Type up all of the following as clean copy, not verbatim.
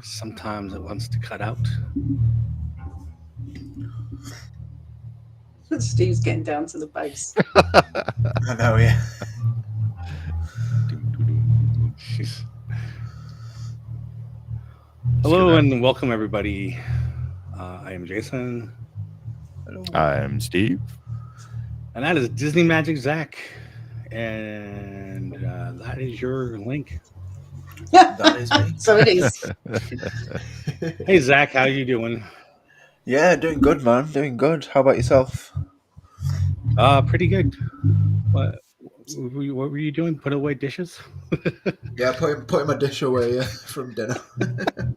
Sometimes it wants to cut out. Steve's getting down to the base. I know, yeah. Hello and welcome, everybody. I am Jason. Hello. I'm Steve. And that is Disney Magic Zach. And that is your link. That is me. So it is. Hey, Zach, how you doing? Yeah, doing good, man. Doing good. How about yourself? Pretty good. What were you doing? Put away dishes? Yeah, putting my dish away from dinner.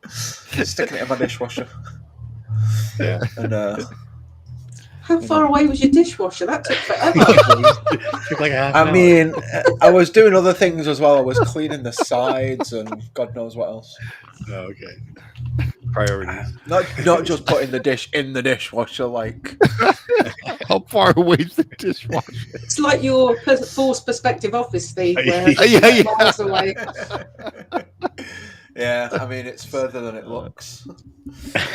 Sticking it in my dishwasher. Yeah. And How far away was your dishwasher? That took forever. Took like a half hour. I mean, I was doing other things as well. I was cleaning the sides and God knows what else. Oh, okay. Priorities. Not just putting the dish in the dishwasher, like. How far away is the dishwasher? It's like your forced perspective office, Steve, where Yeah. miles away. Yeah, I mean, it's further than it looks.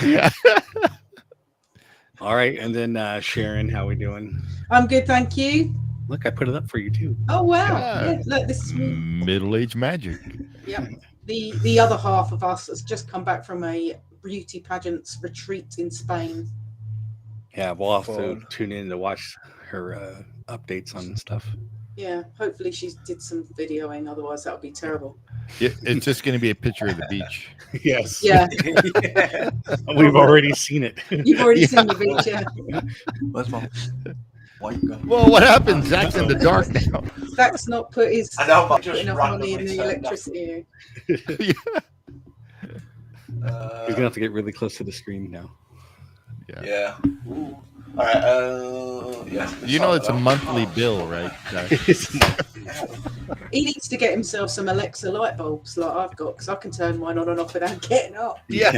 Yeah. All right, and then Sharon, how we doing? I'm good, thank you. Look, I put it up for you too. Oh wow! Yeah. Yeah, look, this is me. Middle-aged magic. Yep. The other half of us has just come back from a beauty pageants retreat in Spain. Yeah, we'll have to Fun. tune in to watch her updates on stuff. Yeah, hopefully she did some videoing. Otherwise, that would be terrible. It's just going to be a picture of the beach. Yes. Yeah, Yeah. We've already seen it. you've already seen the beach. Yeah, Where's my white gun? Well, what happened? Zach's in the dark now. Zach's not put his I know, but put just enough money in randomly the turned electricity. He's gonna have to get really close to the screen now. Yeah. Ooh. All right. Yeah. You know it's a monthly bill, right? He needs to get himself some Alexa light bulbs like I've got, because I can turn mine on and off without getting up. Yeah.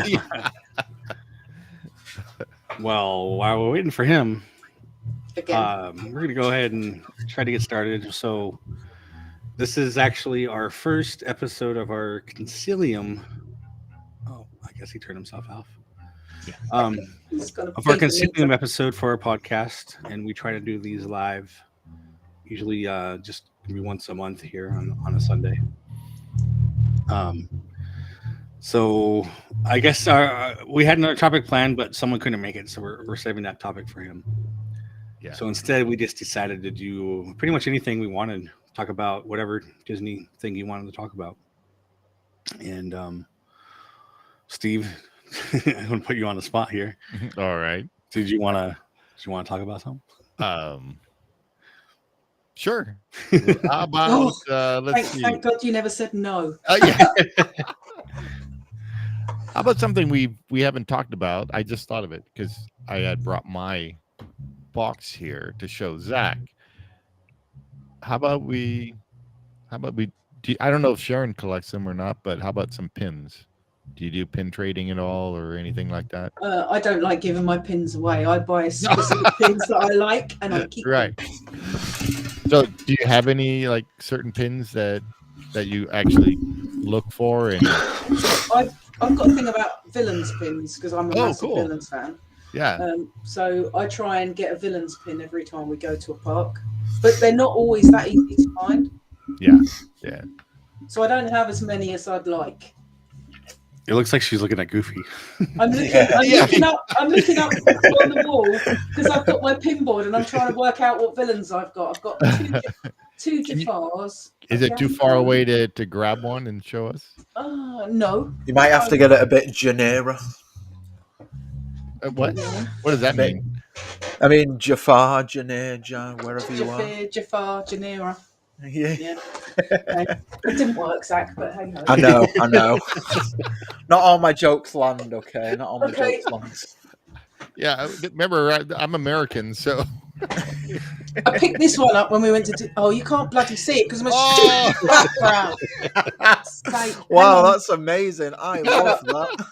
Well, while we're waiting for him, Again, we're gonna go ahead and try to get started. So, this is actually our first episode of our Concilium. Oh, I guess he turned himself off. Yeah. he's got a Of our big Concilium episode for our podcast, and we try to do these live, usually just maybe once a month here on a Sunday. So I guess we had another topic planned, but someone couldn't make it, so we're saving that topic for him. Yeah. So instead, we just decided to do pretty much anything we wanted, talk about whatever Disney thing you wanted to talk about. And Steve, I'm gonna put you on the spot here. All right. Did you want to talk about something? Sure. How about let's see. Thank God you never said no. Yeah. How about something we haven't talked about? I just thought of it because I had brought my box here to show Zach. How about we I don't know if Sharon collects them or not, but how about some pins? Do you do pin trading at all or anything like that? I don't like giving my pins away. I buy specific pins that I like, and I keep Right. them. So, do you have any like certain pins that you actually look for? And I've got a thing about villains pins because I'm a massive cool. villains fan. yeah, So I try and get a villains pin every time we go to a park, but they're not always that easy to find. yeah. So I don't have as many as I'd like. It looks like she's looking at Goofy. I'm looking, Yeah. I'm looking up on the wall because I've got my pinboard and I'm trying to work out what villains I've got. I've got two Jafars. Is it too far away to grab one and show us? No. You might have to get it a bit genera. What? What does that mean? I mean, Jafar, Janeja, wherever you are. Jafar, Janira. Yeah. Yeah. Okay. It didn't work, Zach, but hey ho. I know. Not all my jokes land, okay? Not all my Okay. jokes land. Yeah, remember I'm American, so I picked this one up when we went to. Oh, you can't bloody see it because I'm a Oh. stupid background. Sake, Wow, hang on. that's amazing. I love that.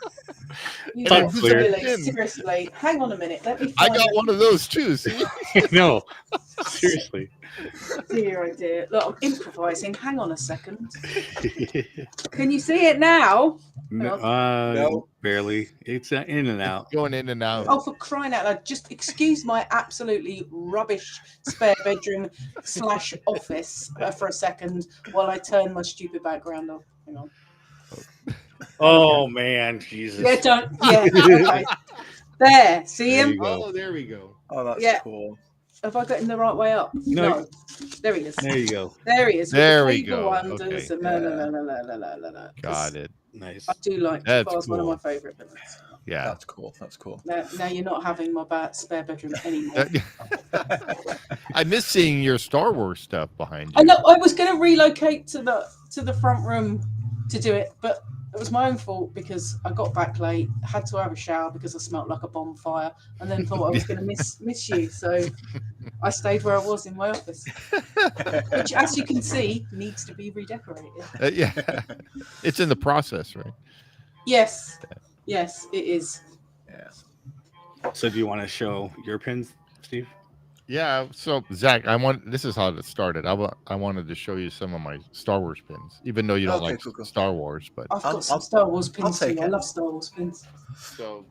You Thought know, clear. really, seriously. Hang on a minute. Let me I find got out. one of those too. See, No, seriously. Dear, oh dear. Look, I'm improvising. Hang on a second. Can you see it now? No. Barely. It's in and out. going in and out. Oh, for crying out loud. Just excuse my absolutely rubbish spare bedroom / office for a second while I turn my stupid background off. Hang on. Oh man, Jesus. Yeah, don't. Yeah, okay. There. See There him? you go. Oh, there we go. Oh, that's Yeah. cool. Have I got him the right way up? No. There he is. There you go. There he is. with There the we Fable go. Wonders Okay. and la. Got it. Nice. I do like That's Jafar's one of cool. my favourite villains. Yeah. That's cool. That's cool. Now you're not having my spare bedroom anymore. I miss seeing your Star Wars stuff behind you. I know I was going to relocate to the front room to do it, but it was my own fault because I got back late, had to have a shower because I smelt like a bonfire, and then thought I was going to miss you. So I stayed where I was in my office, which, as you can see, needs to be redecorated. Yeah, it's in the process, right? Yes, it is. Yeah. So do you want to show your pins, Steve? Yeah. So Zach, this is how it started. I wanted to show you some of my Star Wars pins, even though you don't Okay, like cool. Star Wars, but I've got I'll- some Star Wars pins take too. I it. love Star Wars pins. so.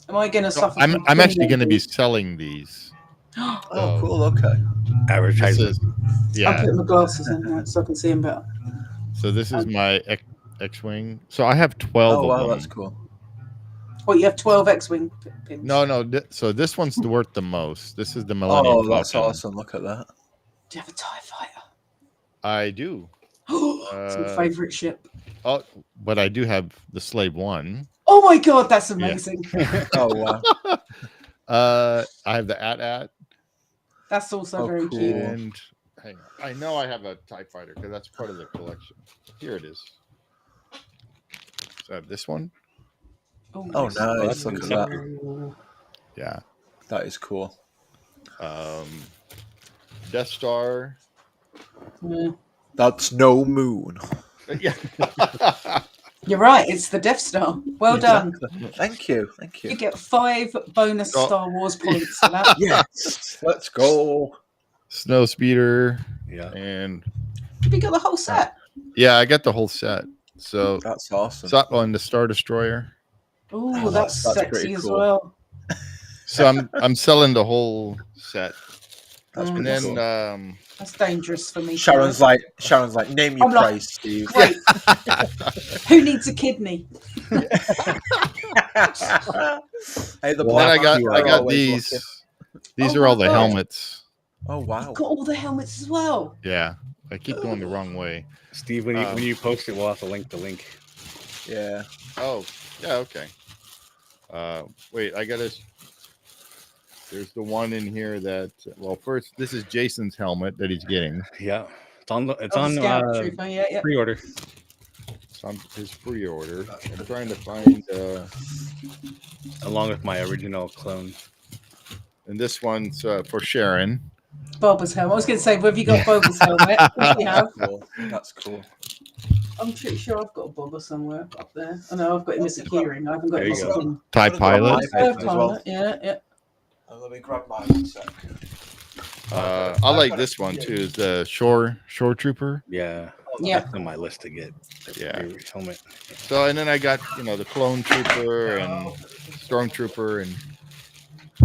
Am I going to suffer? from I'm actually going to be pin selling these. Oh, cool. Okay. This Advertising. is, I'm yeah. putting my glasses in there so I can see them better. So this is my X-wing. So I have 12 Oh, wow. of them. That's cool. Well, you have 12 X-wing pins. No. So this one's worth the most. This is the Millennium Oh, that's Falcon. awesome. Look at that. Do you have a TIE fighter? I do. It's my favourite ship. Oh, but I do have the Slave One. Oh my god, that's amazing. Oh, wow. I have the AT-AT. That's also Oh, very cool. cute. And hang on. I know I have a TIE Fighter because that's part of the collection. Here it is. So I have this one. Oh, nice. nice. Look at that. Yeah. That is cool. Death Star. Yeah. That's no moon. Yeah. You're right, it's the Death Star. Well done. Thank you. Thank You you. get 5 bonus Oh. Star Wars points for that. Yes. Let's go. Snow Speeder. Yeah. And Have you got the whole set? yeah, I got the whole set. So, That's awesome. on the Star Destroyer. Oh, that's that's sexy pretty as cool. well. So I'm selling the whole set. That's Mm. And pretty then cool. That's dangerous for me. Sharon's like, name your I'm like- price, Steve. Great. Who needs a kidney? Hey, the then I black got hero I got always these. looking. These Oh are all my the God. helmets. Oh, wow. Got all the helmets as well. Yeah. I keep going the wrong way. Steve, when you post it, we'll have to link the link. Yeah. Oh, yeah, okay. Wait, I gotta. There's the one in here that. Well, first, this is Jason's helmet that he's getting. Yeah. It's on Scout Trooper, yeah. pre-order. It's on his pre-order. I'm trying to find. Along with my original clone. And this one's for Sharon. Boba's helmet. I was going to say, have you got Boba's helmet? Yes, you have. Cool. That's cool. I'm pretty sure I've got Boba somewhere up there. I know I've got him as a keyring. I haven't got There him you as a go. pin. TIE I've got Pilot. my Third as well. pilot, yeah. Let me grab mine in a sec. I like this one too. Is the Shore Trooper. Yeah. Yeah. That's on my list to get. Yeah. Your helmet. So and then I got the Clone Trooper and Stormtrooper and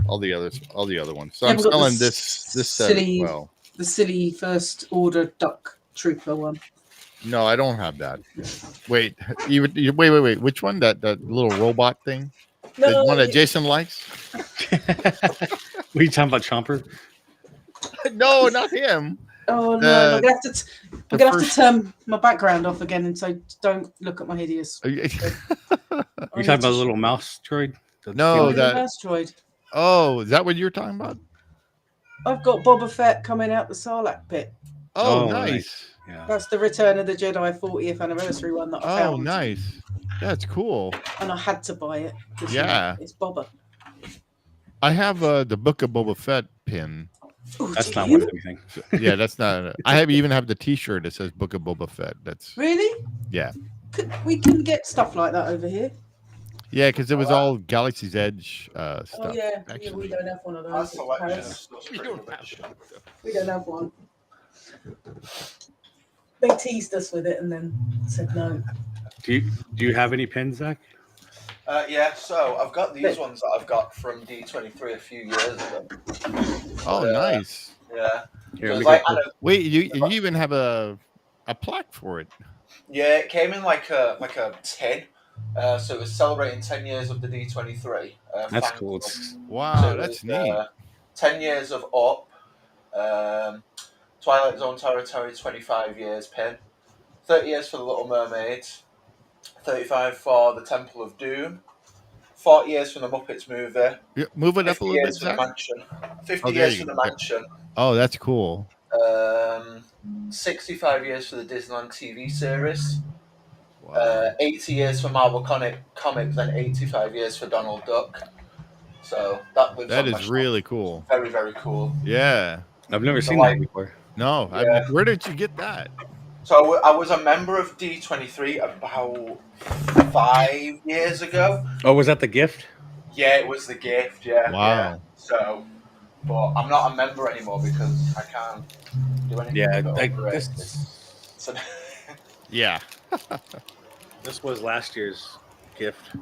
all the other ones. So You I'm haven't got selling the this set silly- as well. The silly First Order Duck Trooper one. No, I don't have that. Wait, wait. Which one? That little robot thing? The one that Jason likes? Were you talking about Chomper? No, not him. Oh no! I'm gonna have to turn my background off again, and so don't look at my hideous. Are you talking about the little mouse droid? No, that. asteroid. Oh, is that what you're talking about? I've got Boba Fett coming out the Sarlacc pit. Oh, nice. Yeah. That's the Return of the Jedi 40th anniversary one that I found. Oh, nice. That's cool. And I had to buy it. 'cause, Yeah. it's Boba. I have the Book of Boba Fett pin. Ooh, That's do not you? worth anything. Yeah, that's not. I even have the T-shirt that says Book of Boba Fett. That's Really? yeah. we can get stuff like that over here. Yeah, because it was all Galaxy's Edge stuff. Oh yeah, we actually. don't have one of Our those. selection Paris. stuff's We pretty don't rubbish. We don't have one. They teased us with it and then said no. Do you have any pins, Zach? Yeah, so I've got these ones that I've got from D23 a few years ago. Oh, nice. Yeah. Here, So let me it's like, get I know, Wait, you even have a plaque for it. yeah, it came in like a tin. So it was celebrating 10 years of the D23. That's fan cool. club. Wow, So it that's was, neat. 10 years of Up, Twilight Zone Territory 25 years pin, 30 years for The Little Mermaid, 35 for The Temple of Doom, 40 years for the Muppets movie, Yeah, move it up 50 a little bit, years for the Zach. Mansion, 50 Oh, there years you for the go. Mansion, Oh, that's cool. 65 years for the Disneyland TV series, Wow. 80 years for Marvel Comics, and 85 years for Donald Duck. So that lives That on my is shelf. really cool. Very, very cool. Yeah. I've never So, seen like, that before. No, Yeah. where did you get that? So I was a member of D23 about 5 years ago. Oh, was that the gift? Yeah, it was the gift. Yeah, Wow. yeah. So, but I'm not a member anymore because I can't do anything Yeah, with it like over this. 80. So, Yeah. This was last year's gift.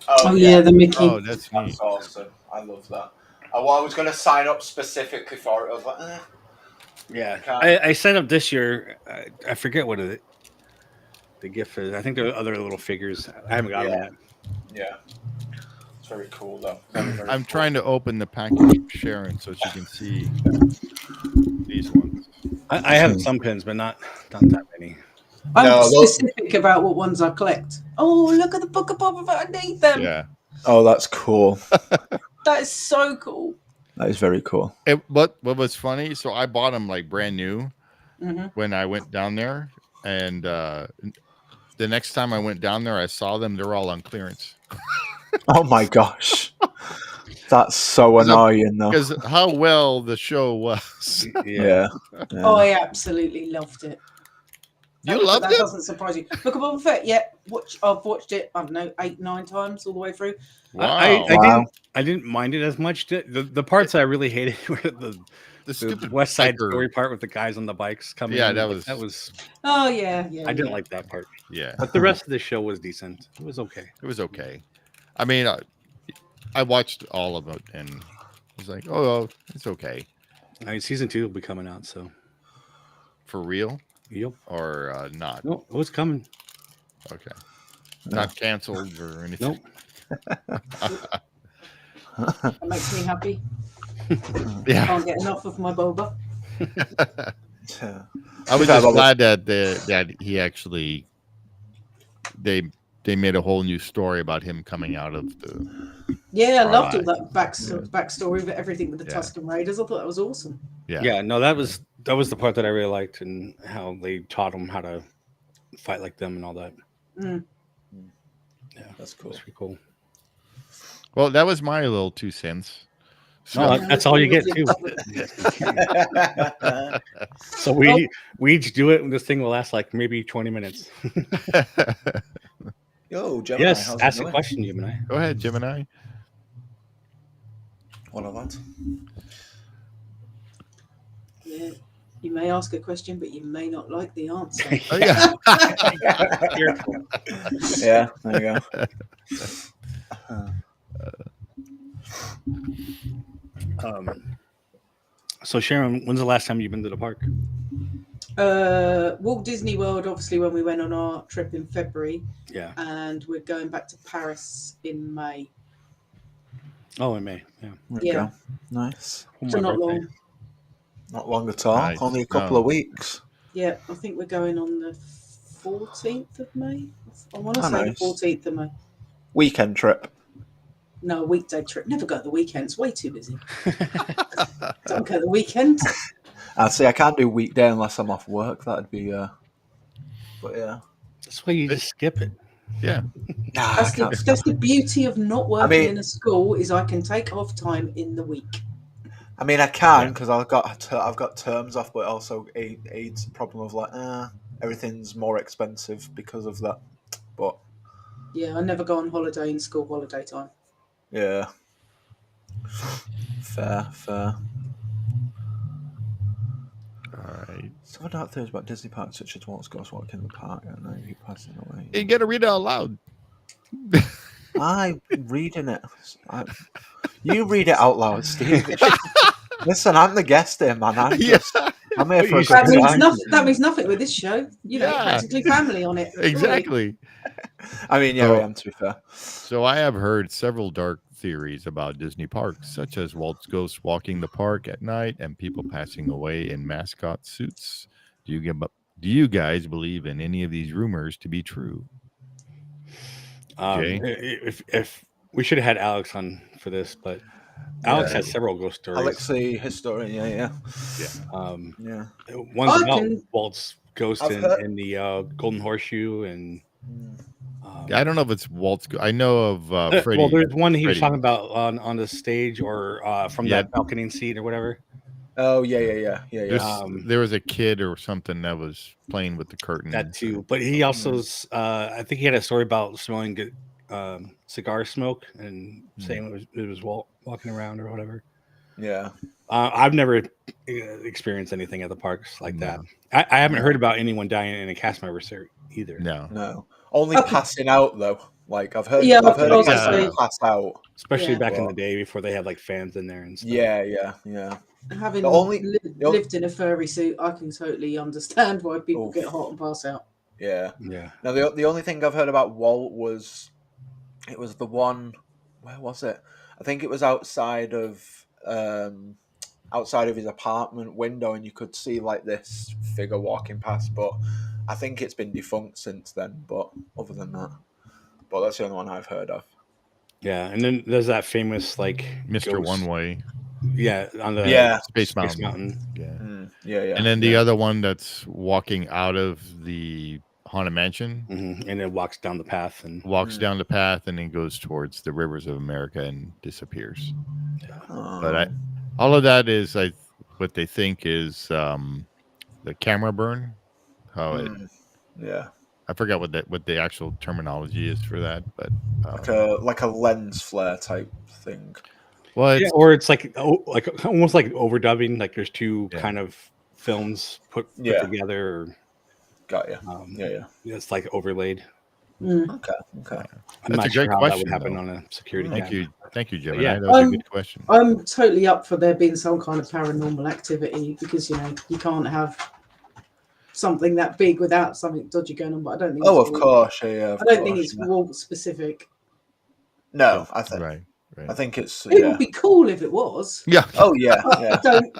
Oh yeah, the Mickey. Oh, that's neat. that's awesome. I love that. I was going to sign up specifically for it. I was like, Yeah, Okay. I signed up this year. I forget what the gift is. I think there are other little figures. I haven't got them yet. yeah. It's very cool though. Very, very I'm cool. trying to open the package for Sharon so she can see these ones. I have some pins, but not that many. I'm No, those- specific about what ones I collect. Oh, look at the Book of Boba Fett. I need them. Yeah. Oh, that's cool. That is so cool. That is very cool. What was funny? So I bought them like brand new Mm-hmm. when I went down there, and the next time I went down there, I saw them. They're all on clearance. Oh my gosh. That's so annoying though. Because how well the show was. Yeah. Oh, I absolutely loved it. You loved that it? doesn't surprise you. Book of Boba Fett, yeah. I've watched it, I don't know, 8-9 times all the way through. Wow. I didn't mind it as much. The parts I really hated were the stupid West Side biker- Story part with the guys on the bikes coming. Yeah, in. that Like, was. Oh, yeah. I didn't like that part, Yeah, but the rest of the show was decent. It was okay. it was okay. I mean, I watched all of it and I was like, oh, it's okay. I mean, season 2 will be coming out, so For real yep. or not? No, it was coming. Okay. Not canceled or anything. Nope. That makes me happy. Yeah. Can't get enough of my boba. I was just glad that he actually they made a whole new story about him coming out of the. Yeah, I loved all Alright. that backstory of everything with the Yeah. Tusken Raiders. I thought that was awesome. Yeah, no, that was the part that I really liked, and how they taught him how to fight like them and all that. Mm. Yeah, That's cool. that's pretty cool. Well, that was my little 2 cents. No, that's all you get too. So we each do it, and this thing will last like maybe 20 minutes. Yo, Gemini, Yes, how's ask it a going? question, Gemini. Go ahead, Gemini. What of that? Yeah. You may ask a question, but you may not like the answer. Oh, yeah. Yeah, there you go. So Sharon, when's the last time you've been to the park? Walt Disney World, obviously, when we went on our trip in February, Yeah. and we're going back to Paris in May. Oh, in May. Yeah. There you Yeah. go. Nice. For So my not birthday. long. Not long at all. Nice. Only a couple No. of weeks. Yeah, I think we're going on the 14th of May. I want to Oh, say nice. the 14th of May. Weekend trip. No, weekday trip. Never go at the weekends. Way too busy. Don't go at the weekend. I'd say I can't do weekday unless I'm off work. That'd be. But yeah. That's why you just skip it. Yeah. Nah, I That's can't. that's the beauty of not working mean- in a school is I can take off time in the week. I mean, I can because I've got terms off, but also aids the problem of like, everything's more expensive because of that. But Yeah, I never go on holiday in school holiday time. yeah, fair. All right. Some dark theories about Disney parks, such as Walt's Ghost walking in the park at night, he passing away. You got to read it out loud. I'm reading it. You read it out loud, Steve. Listen, I'm the guest here, man. I'm here for a That good means time. nothing. That means nothing with this show. You know, Yeah. practically family on it. surely. Exactly. I mean, yeah, So- I am, to be fair. So I have heard several dark theories about Disney parks, such as Walt's ghost walking the park at night and people passing away in mascot suits. Do you guys believe in any of these rumors to be true? Jay? If we should have had Alex on for this, but Alex Yeah. has several ghost stories. Alexei, historian, yeah. One's I about can- Walt's ghost I've in, heard- in the Golden Horseshoe, and I don't know if it's Walt's. I know of Freddie. well, there's one he was Freddie. talking about on the stage or from Yeah. that balcony seat or whatever. Oh, yeah. There was a kid or something that was playing with the curtain. That too, but he also, I think he had a story about smelling good cigar smoke and saying it was Walt walking around or whatever. Yeah. I've never experienced anything at the parks like that. I haven't heard about anyone dying in a cast member either. No. Only passing out though. Like I've heard. Yeah, I've heard I was of gonna people say- pass out. Especially Yeah. back in Well- the day before they had like fans in there and stuff. Yeah. Having The only- lived in a furry suit, I can totally understand why people Oof. get hot and pass out. Yeah. Yeah. Now the only thing I've heard about Walt was the one. Where was it? I think it was outside of his apartment window, and you could see like this figure walking past. But I think it's been defunct since then. But other than that, that's the only one I've heard of. Yeah. And then there's that famous like Mr. ghost- One Way. Yeah, on the Space Space Mountain. Mountain. Yeah. Yeah. And then the other one that's walking out of the Haunted Mansion, And it walks down the path and walks down the path and then goes towards the rivers of America and disappears. But all of that is what they think is the camera burn. How it, yeah. I forgot what the actual terminology is for that, but Like a lens flare type thing. well, it's, yeah, or it's like almost like overdubbing. Like there's two kind of films put Yeah. together. Or, Got you. Yeah. It's like overlaid. Okay. I'm That's not a sure great how that would question, happen though. on a security thank camera. you, Gemini. Yeah. That was a good question. I'm totally up for there being some kind of paranormal activity because you can't have something that big without something dodgy going on. But I don't think. Oh, it's of Walt. course. Yeah. I don't think it's Walt specific. No, I think. Right. I think it's. It would be cool if it was. Yeah. Oh yeah. I don't.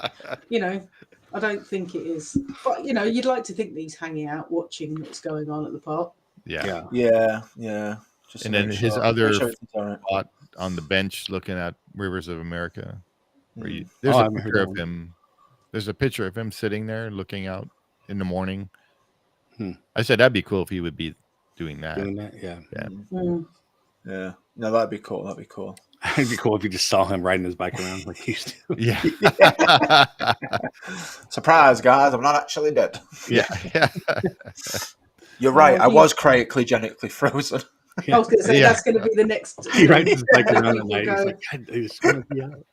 I don't think it is. But you'd like to think that he's hanging out, watching what's going on at the park. Yeah. Yeah. Just And to then make his sure- other make sure everything's all right. Spot on the bench looking at Rivers of America. Mm. There's I a haven't heard picture that of one. him. There's a picture of him sitting there looking out in the morning. Hmm. I said that'd be cool if he would be doing that. Doing that, yeah. Mm. Yeah. No, that'd be cool. It'd be cool if you just saw him riding his bike around like he used to. Yeah. Surprise, guys! I'm not actually dead. yeah. You're right. Oh, I he- was cryogenically frozen. I was going to say Yeah. that's going to be the next. He rides his bike People around at night. He's go, like, "God, I just want to be out."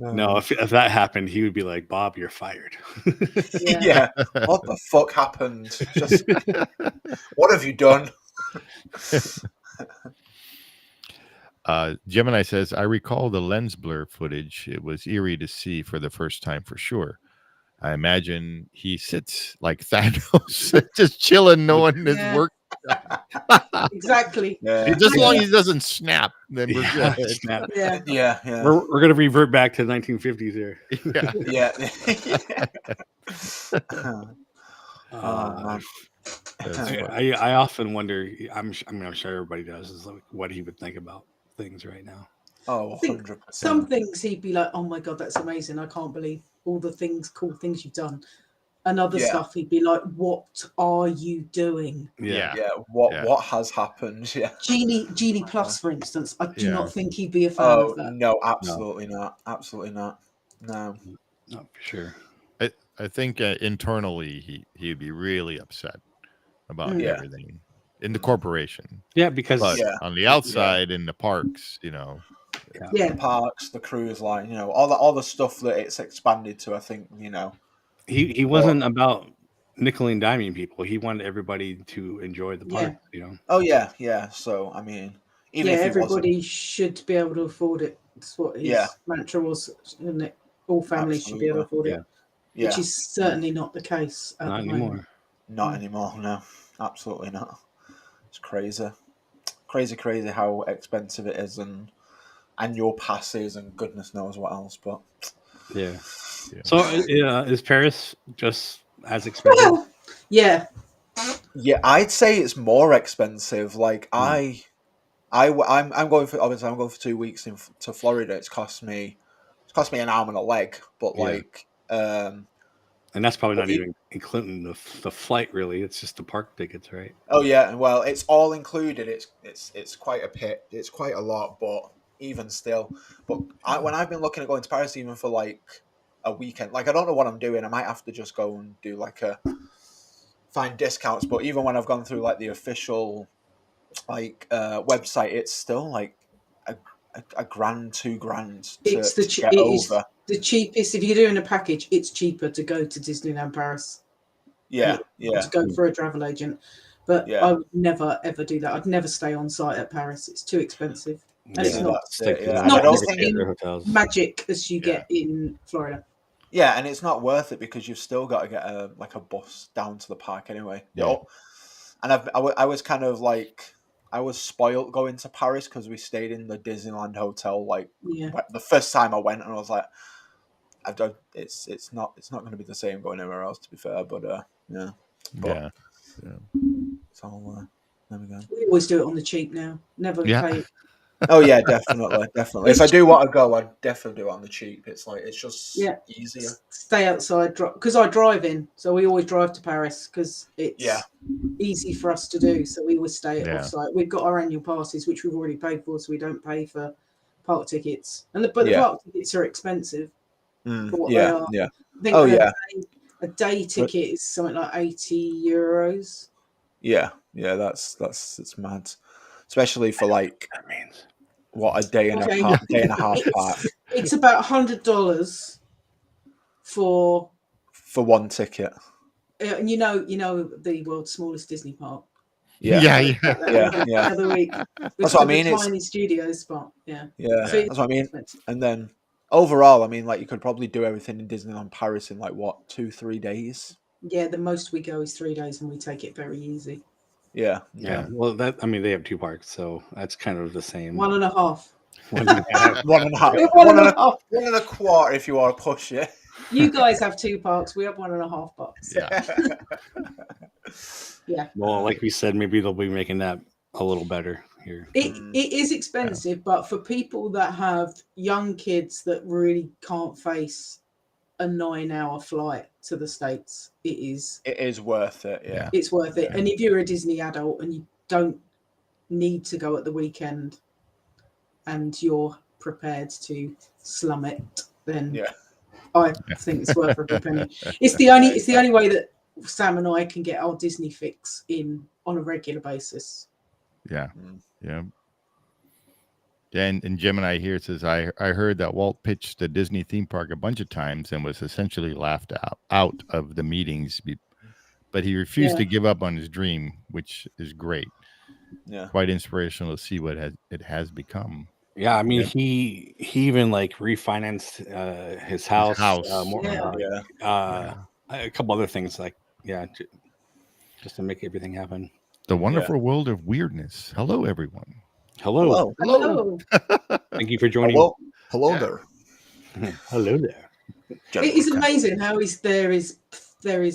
No, if that happened, he would be like, "Bob, you're fired." Yeah. What the fuck happened? Just what have you done? Gemini says, I recall the lens blur footage. It was eerie to see for the first time for sure. I imagine he sits like Thanos, just chilling, knowing his Yeah. work. Exactly. Yeah. Just as long as he doesn't snap, then we're Yeah, good. snap. Yeah. Yeah. We're gonna revert back to the 1950s here. Yeah. Yeah. Oh, man. That's funny. I often wonder. I'm sure everybody does. Is like what he would think about things right now. Oh, I think 100%. some things he'd be like, "Oh my god, that's amazing! I can't believe all the cool things you've done." And other Yeah. stuff, he'd be like, "What are you doing?" Yeah. Yeah. What Yeah. has happened? Yeah. Genie Plus, for instance, I do Yeah. not think he'd be a fan Oh of that. no, absolutely not. Absolutely not. No. Not for sure. I think internally he'd be really upset about Mm. everything in the corporation. Yeah, because But Yeah. on the outside in the parks, The Yeah, parks, the cruise line, all the stuff that it's expanded to. I think he wasn't about nickel and diming people. He wanted everybody to enjoy the Yeah. park. Oh yeah. So I mean, even yeah, if he everybody wasn't, should be able to afford it. That's what his Yeah. mantra was, isn't it? All families should be able to afford Yeah. it, yeah, which is certainly not the case at Not the moment. anymore. not anymore. No, absolutely not. It's crazy how expensive it is, and annual passes, and goodness knows what else. But Yeah. Yeah. So is Paris just as expensive? Well, yeah, yeah, I'd say it's more expensive. Like Hmm. I'm going for, obviously I'm going for 2 weeks to Florida. It's cost me an arm and a leg, but Yeah. like And that's probably but not even including the flight. Really, it's just the park tickets, right? oh yeah, and well, it's all included. It's quite a pit. It's quite a lot, but even still, when I've been looking at going to Paris, even for like a weekend, like I don't know what I'm doing. I might have to just go and do like find discounts. But even when I've gone through like the official website, it's still like a grand, 2 grand to get it is over. the cheapest. If you're doing a package, it's cheaper to go to Disneyland Paris. Yeah, To go for a travel agent. But Yeah. I would never ever do that. I'd never stay on site at Paris. It's too expensive. And it's Yeah, not that's it, yeah. it's And I not don't the think same hotels. magic as you Yeah. get in Florida. Yeah, and it's not worth it because you've still got to get a bus down to the park anyway. Yeah. And I was kind of like, I was spoilt going to Paris because we stayed in the Disneyland hotel Yeah. the first time I went, and I was like, it's not going to be the same going anywhere else, to be fair. But yeah, but it's all there we go. We always do it on the cheap now. Never Yeah. pay. Oh yeah, definitely. If I do want to go, I'd definitely do it on the cheap. It's like it's just easier. Stay outside because I drive in, so we always drive to Paris because it's easy for us to do. So we always stay off site. We've got our annual passes, which we've already paid for, so we don't pay for park tickets. But the park tickets are expensive for what they are. Yeah. I think a day ticket is something like €80. Yeah, that's it's mad, especially for like That means what a day and a half park It's about $100 for one ticket. and you know the world's smallest Disney park. Yeah. The other week. That's what I mean. It's a tiny studio spot. Yeah. Yeah, So that's what I mean. And then overall, I mean, like you could probably do everything in Disneyland Paris in like what 2-3 days. Yeah, the most we go is 3 days, and we take it very easy. Yeah. Well, they have two parks, so that's kind of the same. 1.5. 1.5. 1.25 if you want to push it. You guys have 2 parks. We have 1.5 parks. Yeah. Well, like we said, maybe they'll be making that a little better here. It is expensive, but for people that have young kids that really can't face a 9-hour flight to the States, it is worth it. Yeah, it's worth it. And if you're a Disney adult and you don't need to go at the weekend and you're prepared to slum it, then I think it's worth every penny. It's the only way that Sam and I can get our Disney fix in on a regular basis. Yeah. And Gemini here says, I heard that Walt pitched the Disney theme park a bunch of times and was essentially laughed out of the meetings, but he refused to give up on his dream, which is great. Yeah, quite inspirational to see what it has become. Yeah, I mean, he even like refinanced his house. A couple other things just to make everything happen. The wonderful world of weirdness. Hello, everyone. Hello. Thank you for joining. Hello there. Hello there. It is amazing how there is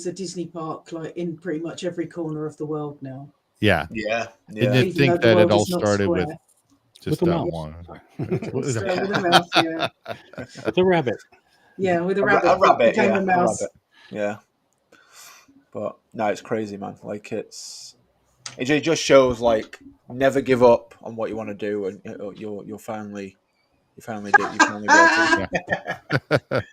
a Disney park like in pretty much every corner of the world now. Yeah. Yeah. Didn't you think that it all started with just that one? With a rabbit. Yeah, with a rabbit. A rabbit became a mouse. Yeah. But no, it's crazy, man. Like it just shows like never give up on what you want to do, and you'll finally You finally did. You finally did.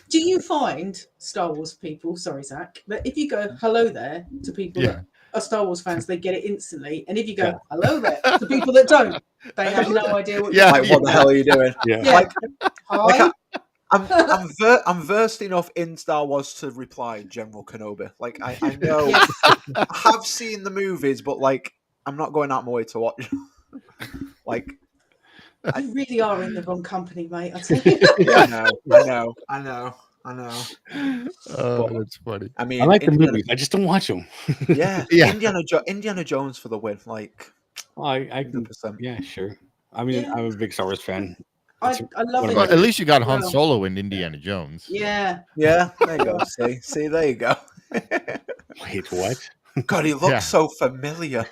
Do you find Star Wars people, sorry, Zach, that if you go hello there to people that are Star Wars fans, they get it instantly. And if you go hello there to people that don't, they have no idea what you're Like, what the hell are you doing? Yeah. Like, Hi. I'm versed enough in Star Wars to reply General Kenobi. Like, I know Yes. I have seen the movies, but like I'm not going out my way to watch. Like, You really are in the wrong company, mate. I tell you. yeah, I know. Oh, But, that's funny. I mean, I like the movies. I just don't watch them. Yeah, Yeah. Indiana Jones for the win. Like, I can. 100%. Yeah, sure. I mean, Yeah. I'm a big Star Wars fan. I It's love one it. of Well, my- at least you got Han Well, Solo in Indiana Jones. Yeah. Yeah, there you go. See, there you go. Wait, what? God, he looks so familiar.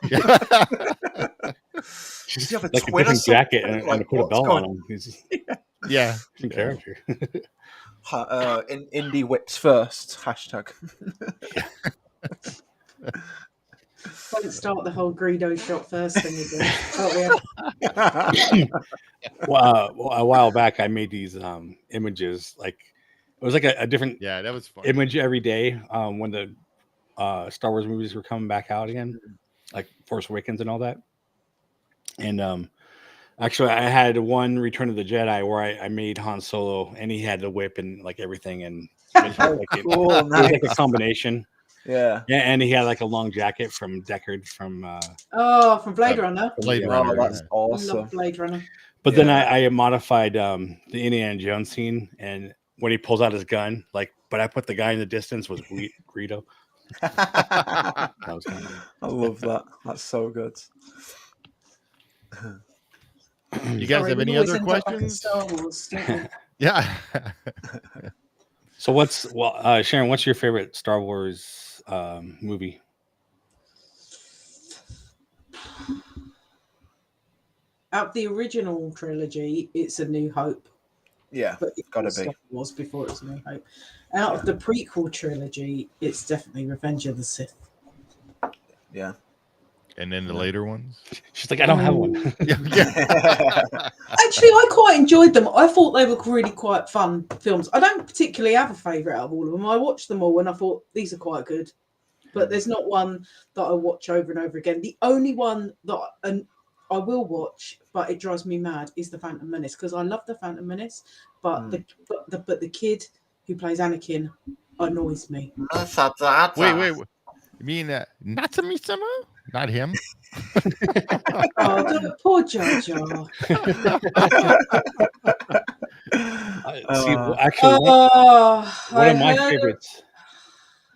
Just Does he have a like a twin or different jacket something? and Like, put a what's belt going on him. He's just Yeah. a different character. Indie whips first. Hashtag. Don't start the whole Greedo shot first thing again. Oh, yeah. Well, a while back, I made these images. Like it was like a different Yeah, that was fun. image every day when the Star Wars movies were coming back out again, like Force Awakens and all that. And actually, I had one Return of the Jedi where I made Han Solo, and he had the whip and like everything, and it was like, Cool, it was like a nice. combination. Yeah. Yeah, and he had like a long jacket from Deckard from. From Blade Runner. Blade yeah. Runner. Oh, that's Yeah. I awesome. love Blade Runner. But then Yeah. I modified the Indiana Jones scene, and when he pulls out his gun, like, but I put the guy in the distance was Greedo. That was kind of I love that. That's so good. You guys Sorry, have we any always other end up back in questions? Star Wars, don't we? Yeah. So Sharon, what's your favorite Star Wars movie? Out of the original trilogy, it's A New Hope. Yeah, But it gotta was be. Star Wars before it was A New Hope. Out of the prequel trilogy, it's definitely Revenge of the Sith. Yeah. And then the later ones. She's like, I don't have one. Yeah. Actually, I quite enjoyed them. I thought they were really quite fun films. I don't particularly have a favourite out of all of them. I watched them all and I thought these are quite good. But there's not one that I watch over and over again. The only one that I will watch, but it drives me mad, is The Phantom Menace, because I love The Phantom Menace, but the kid who plays Anakin annoys me. Wait. You mean Natsumi-sama? Not him? Oh, poor Jar Jar. See, actually, one of my favorites.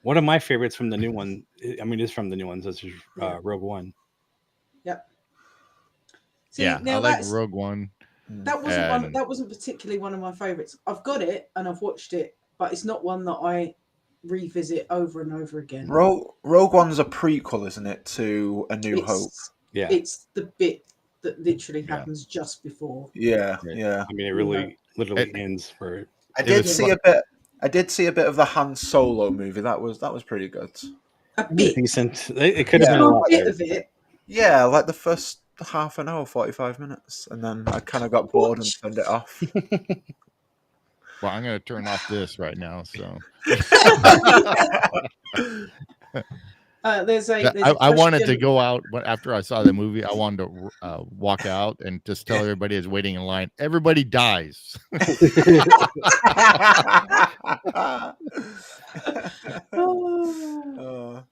One of my favorites from the new one. I mean, it's from the new ones. This is Rogue One. Yep. See, Yeah, now I like that's- Rogue One. That wasn't particularly one of my favorites. I've got it and I've watched it, but it's not one that I revisit over and over again. Rogue One's a prequel, isn't it, to A New Hope? Yeah, It's the bit that literally happens just before. Yeah, Right. yeah. I mean, it really literally ends for. I It did was see a bit. I did see a bit of the Han Solo movie. That was pretty good. A bit. Decent. It could Yeah. have been a A lot bit better. of it. Yeah, like the first half an hour, 45 minutes, and then I kind of got bored and turned it off. Well, I'm going to turn off this right now. So There's a I wanted to question- go out after I saw the movie. I wanted to walk out and just tell everybody who's waiting in line, everybody dies. Oh.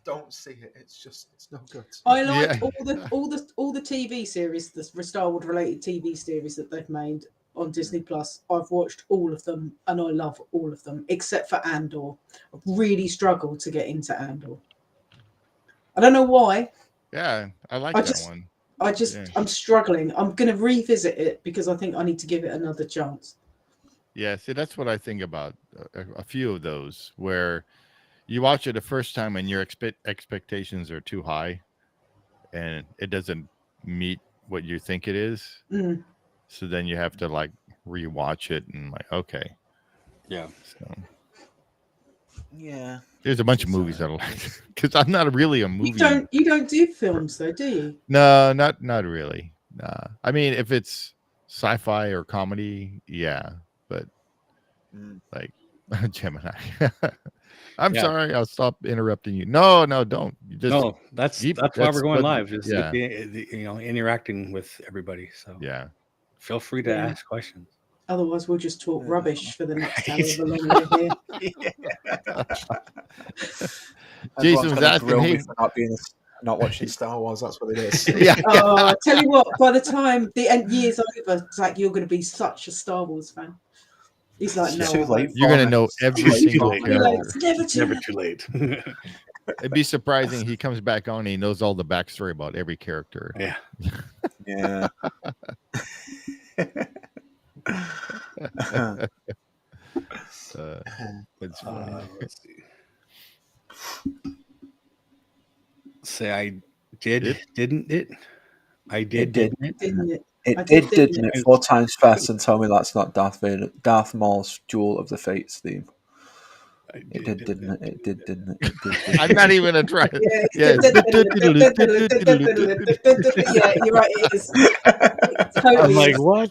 Don't see it. It's no good. I like Yeah. all the TV series, the Star Wars related TV series that they've made on Disney Plus. I've watched all of them and I love all of them except for Andor. I've really struggled to get into Andor. I don't know why. Yeah, I like I that just- one. Yeah. I'm struggling. I'm going to revisit it because I think I need to give it another chance. Yeah, see, that's what I think about a few of those where you watch it the first time and your expectations are too high and it doesn't meet what you think it is. Mm. So then you have to like rewatch it and like, okay. Yeah. So Yeah. There's a bunch of movies that I like because I'm not really a movie. You don't do films though, do you? No, not really. Nah. I mean, if it's sci-fi or comedy, yeah, but like Gemini. I'm Yeah. sorry, I'll stop interrupting you. No, don't. You just No, that's why we're going live. Just yeah, interacting with everybody. So yeah. feel free to Yeah. ask questions. Otherwise, we'll just talk rubbish for the next Right. however long we're here. Jason was asking, grill me hey, for not watching Star Wars. That's what it is. yeah, Oh, I tell you what, by the time the year's over, Zach, you're going to be such a Star Wars fan. He's like, no, It's too late. you're gonna know every Too single late. character. It's never too Never late. too late. It'd be surprising he comes back on and he knows all the backstory about every character. Yeah. Yeah. It's funny. Let's see. Say I did, didn't it? I did, did. didn't it? Didn't it? It I did, did, didn't it? 4 times fast and tell me that's not Darth Maul's Duel of the Fates theme. It did, didn't it? It did, didn't it? It did, didn't I'm it? not even gonna try it. Yeah, yeah, you're right. It is. It I'm totally like, is. what?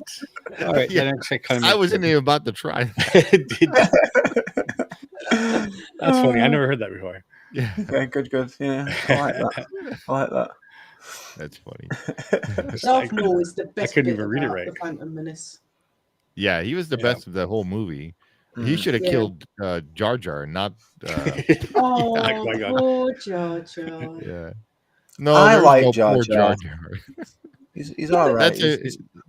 All right. Yeah. That actually kind of I makes wasn't sense. even about to try. Did that. That's funny. I never heard that before. Yeah, Yeah, good. Yeah, I like that. I like that. that's funny. Darth Maul is the best couldn't bit even read it about right. the Phantom Menace. Yeah, he was the Yeah. best of the whole movie. He should have Yeah. killed Jar Jar, not. Oh, Oh my God. poor Jar Jar. Yeah. No, I there was like no Jar poor Jar. Jar. He's all right.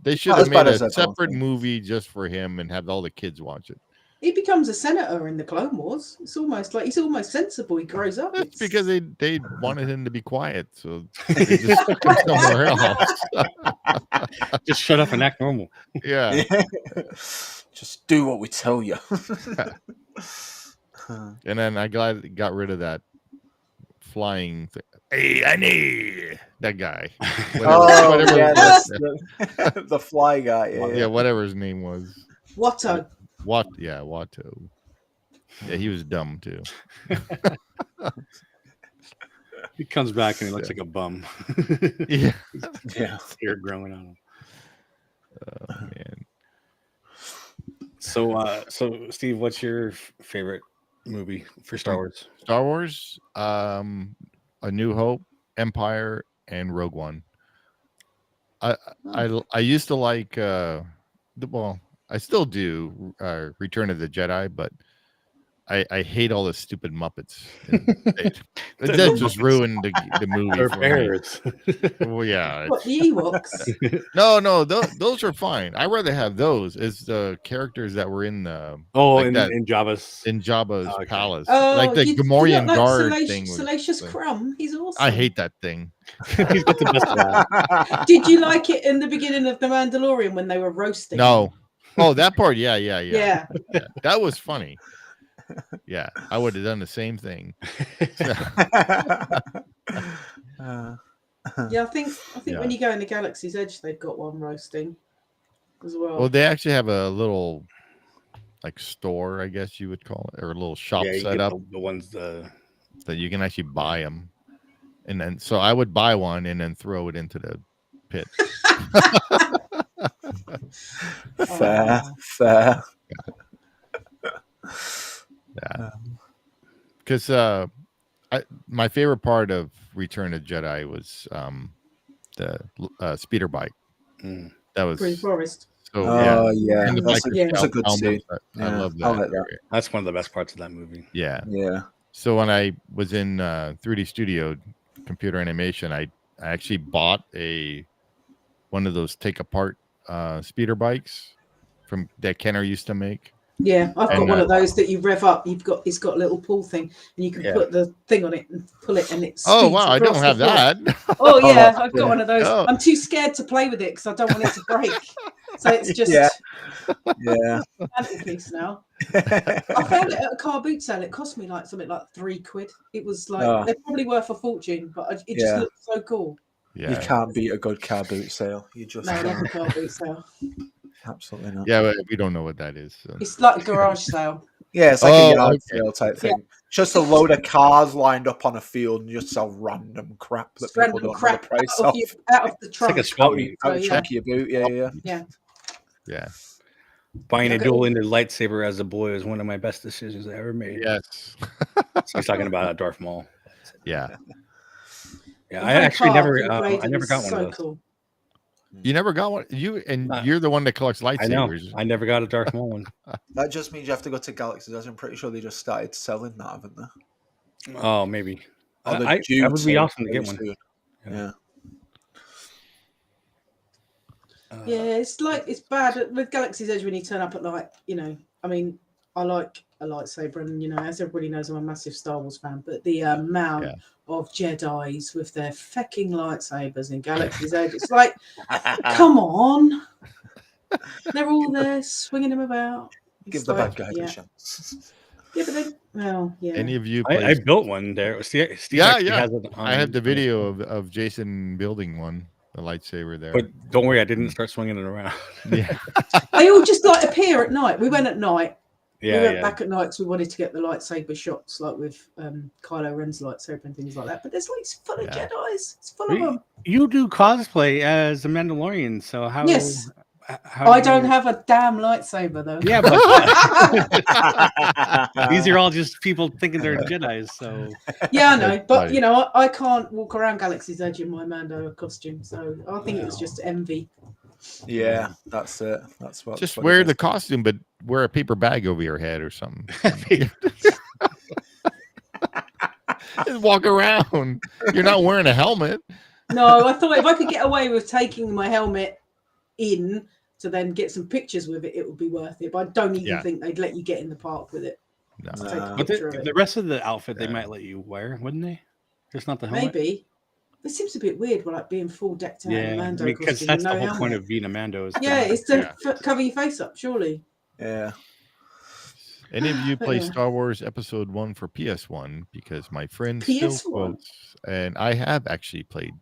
They should not have as bad made as a everyone separate thinks. movie just for him and have all the kids watch it. He becomes a senator in the Clone Wars. It's almost like he's almost sensible. He grows up. That's It's- because they wanted him to be quiet, so they just took him somewhere else. Just shut up and act normal. Yeah. Just do what we tell you. And then I got rid of that flying thing. Hey, I need that guy. Oh, Whatever- yeah, yeah. the fly guy. Yeah, whatever his name was. Watto. Watto. Yeah, he was dumb too. He comes back and he looks like a bum. Yeah. Yeah. Hair growing on him. Oh, man. So Steve, what's your favorite movie for Star Wars? Star Wars, A New Hope, Empire, and Rogue One. I used to like I still do Return of the Jedi, but I hate all the stupid Muppets. That just ruined the movie They're for me. parrots. Well, yeah. What, the Ewoks? No, those are fine. I'd rather have those as the characters that were in the like in Jabba's in Jabba's. Jabba's Okay. palace. Oh, Like the Gamorrean like guard Salacious, thing. Salacious was- Crumb. He's awesome. I hate that thing. He's got the best laugh. Did you like it in the beginning of The Mandalorian when they were roasting? No. Oh, that part. Yeah. Yeah. That was funny. Yeah, I would have done the same thing. Yeah, I think Yeah. when you go in the Galaxy's Edge, they've got one roasting as well. Well, they actually have a little like store, I guess you would call it, or a little shop Yeah, you set get up the ones that you can actually buy them. And then, so I would buy one and then throw it into the pit. Fair. Yeah, because my favorite part of Return of Jedi was the speeder bike. Mm. That was Green Forest. so Oh, yeah. And the That's biker yeah. That's a good helmet, scene. I Yeah, love I that. like that. That's one of the best parts of that movie. Yeah. Yeah. So when I was in 3D Studio computer animation, I actually bought one of those take apart speeder bikes from that Kenner used to make. Yeah, I've got And, one of those that you rev up. It's got a little pull thing, and you can Yeah. put the thing on it and pull it, and it's. Oh wow, I don't have that. Oh yeah, that's I've cool. got one of those. Oh. I'm too scared to play with it because I don't want it to break. So it's just Yeah. Yeah. a mantelpiece now. I found it at a car boot sale. It cost me like something like £3. It was like Oh. they're probably worth a fortune, but it just Yeah. looked so cool. You can't beat a good car boot sale. You just No, like a can't. car boot sale. Absolutely not. Yeah, but we don't know what that is. So. It's like a garage sale. Yeah, it's like Oh, a yard okay. sale type thing. Just a load of cars lined up on a field and just sell random crap that people Random don't know crap the price out of. out of the It's trunk. like a swap meet. Out the So, trunk of your boot, yeah. Yeah. Buying a Okay. dual-ended lightsaber as a boy was one of my best decisions I ever made. Yes. So he's talking about Darth Maul. Yeah. Yeah, The I whole actually path never, in I Raiden never is got one of so those. cool. You never got one. Nah. You're the one that collects I know. lightsabers. I never got a Darth Maul one. That just means you have to go to Galaxy's Edge. I'm pretty sure they just started selling that, haven't they? Oh, maybe. Or they're I due that would be to awesome to very get one. soon. Yeah. Yeah. Yeah, it's like it's bad with Galaxy's Edge when you turn up at night. You know, I mean, I like a lightsaber, and you know, as everybody knows, I'm a massive Star Wars fan. But the amount of Jedi's with their fecking lightsabers in Galaxy's Edge, it's like, come on, they're all there swinging them about. Give It's the like, bad guys yeah. a chance. Yeah, but then, well, yeah. Any of you? I built one there. Steve actually has it on, I have the video of Jason building one, the lightsaber there. But don't worry, I didn't start swinging it around. Yeah. They all just like appear at night. We went at night. Yeah, we went yeah. back at night because we wanted to get the lightsaber shots, like with Kylo Ren's lightsaber and things like that. But there's like it's full of Jedi's. It's full of them. You do cosplay as the Mandalorian, so how? Yes. How I don't have a damn lightsaber though. Yeah, but these are all just people thinking they're Jedi's. So yeah, I know, but you know, I can't walk around Galaxy's Edge in my Mando costume, so I think it was just envy. Yeah, that's it. That's what. Just wear the costume, but wear a paper bag over your head or something. Just walk around. You're not wearing a helmet. No, I thought if I could get away with taking my helmet in to then get some pictures with it, it would be worth it. But I don't even think they'd let you get in the park with it. No. To take a But picture of it. the rest of the outfit they might let you wear, wouldn't they? Just not the helmet. Maybe. It seems a bit weird, like being full decked out in a Mando because costume. that's with the no whole point helmet. of being a Mando. Is Yeah, it's to cover your face up, surely. Yeah. Any of you But play yeah. Star Wars Episode 1 for PS1? Because my friend PS1? still quotes, and I have actually played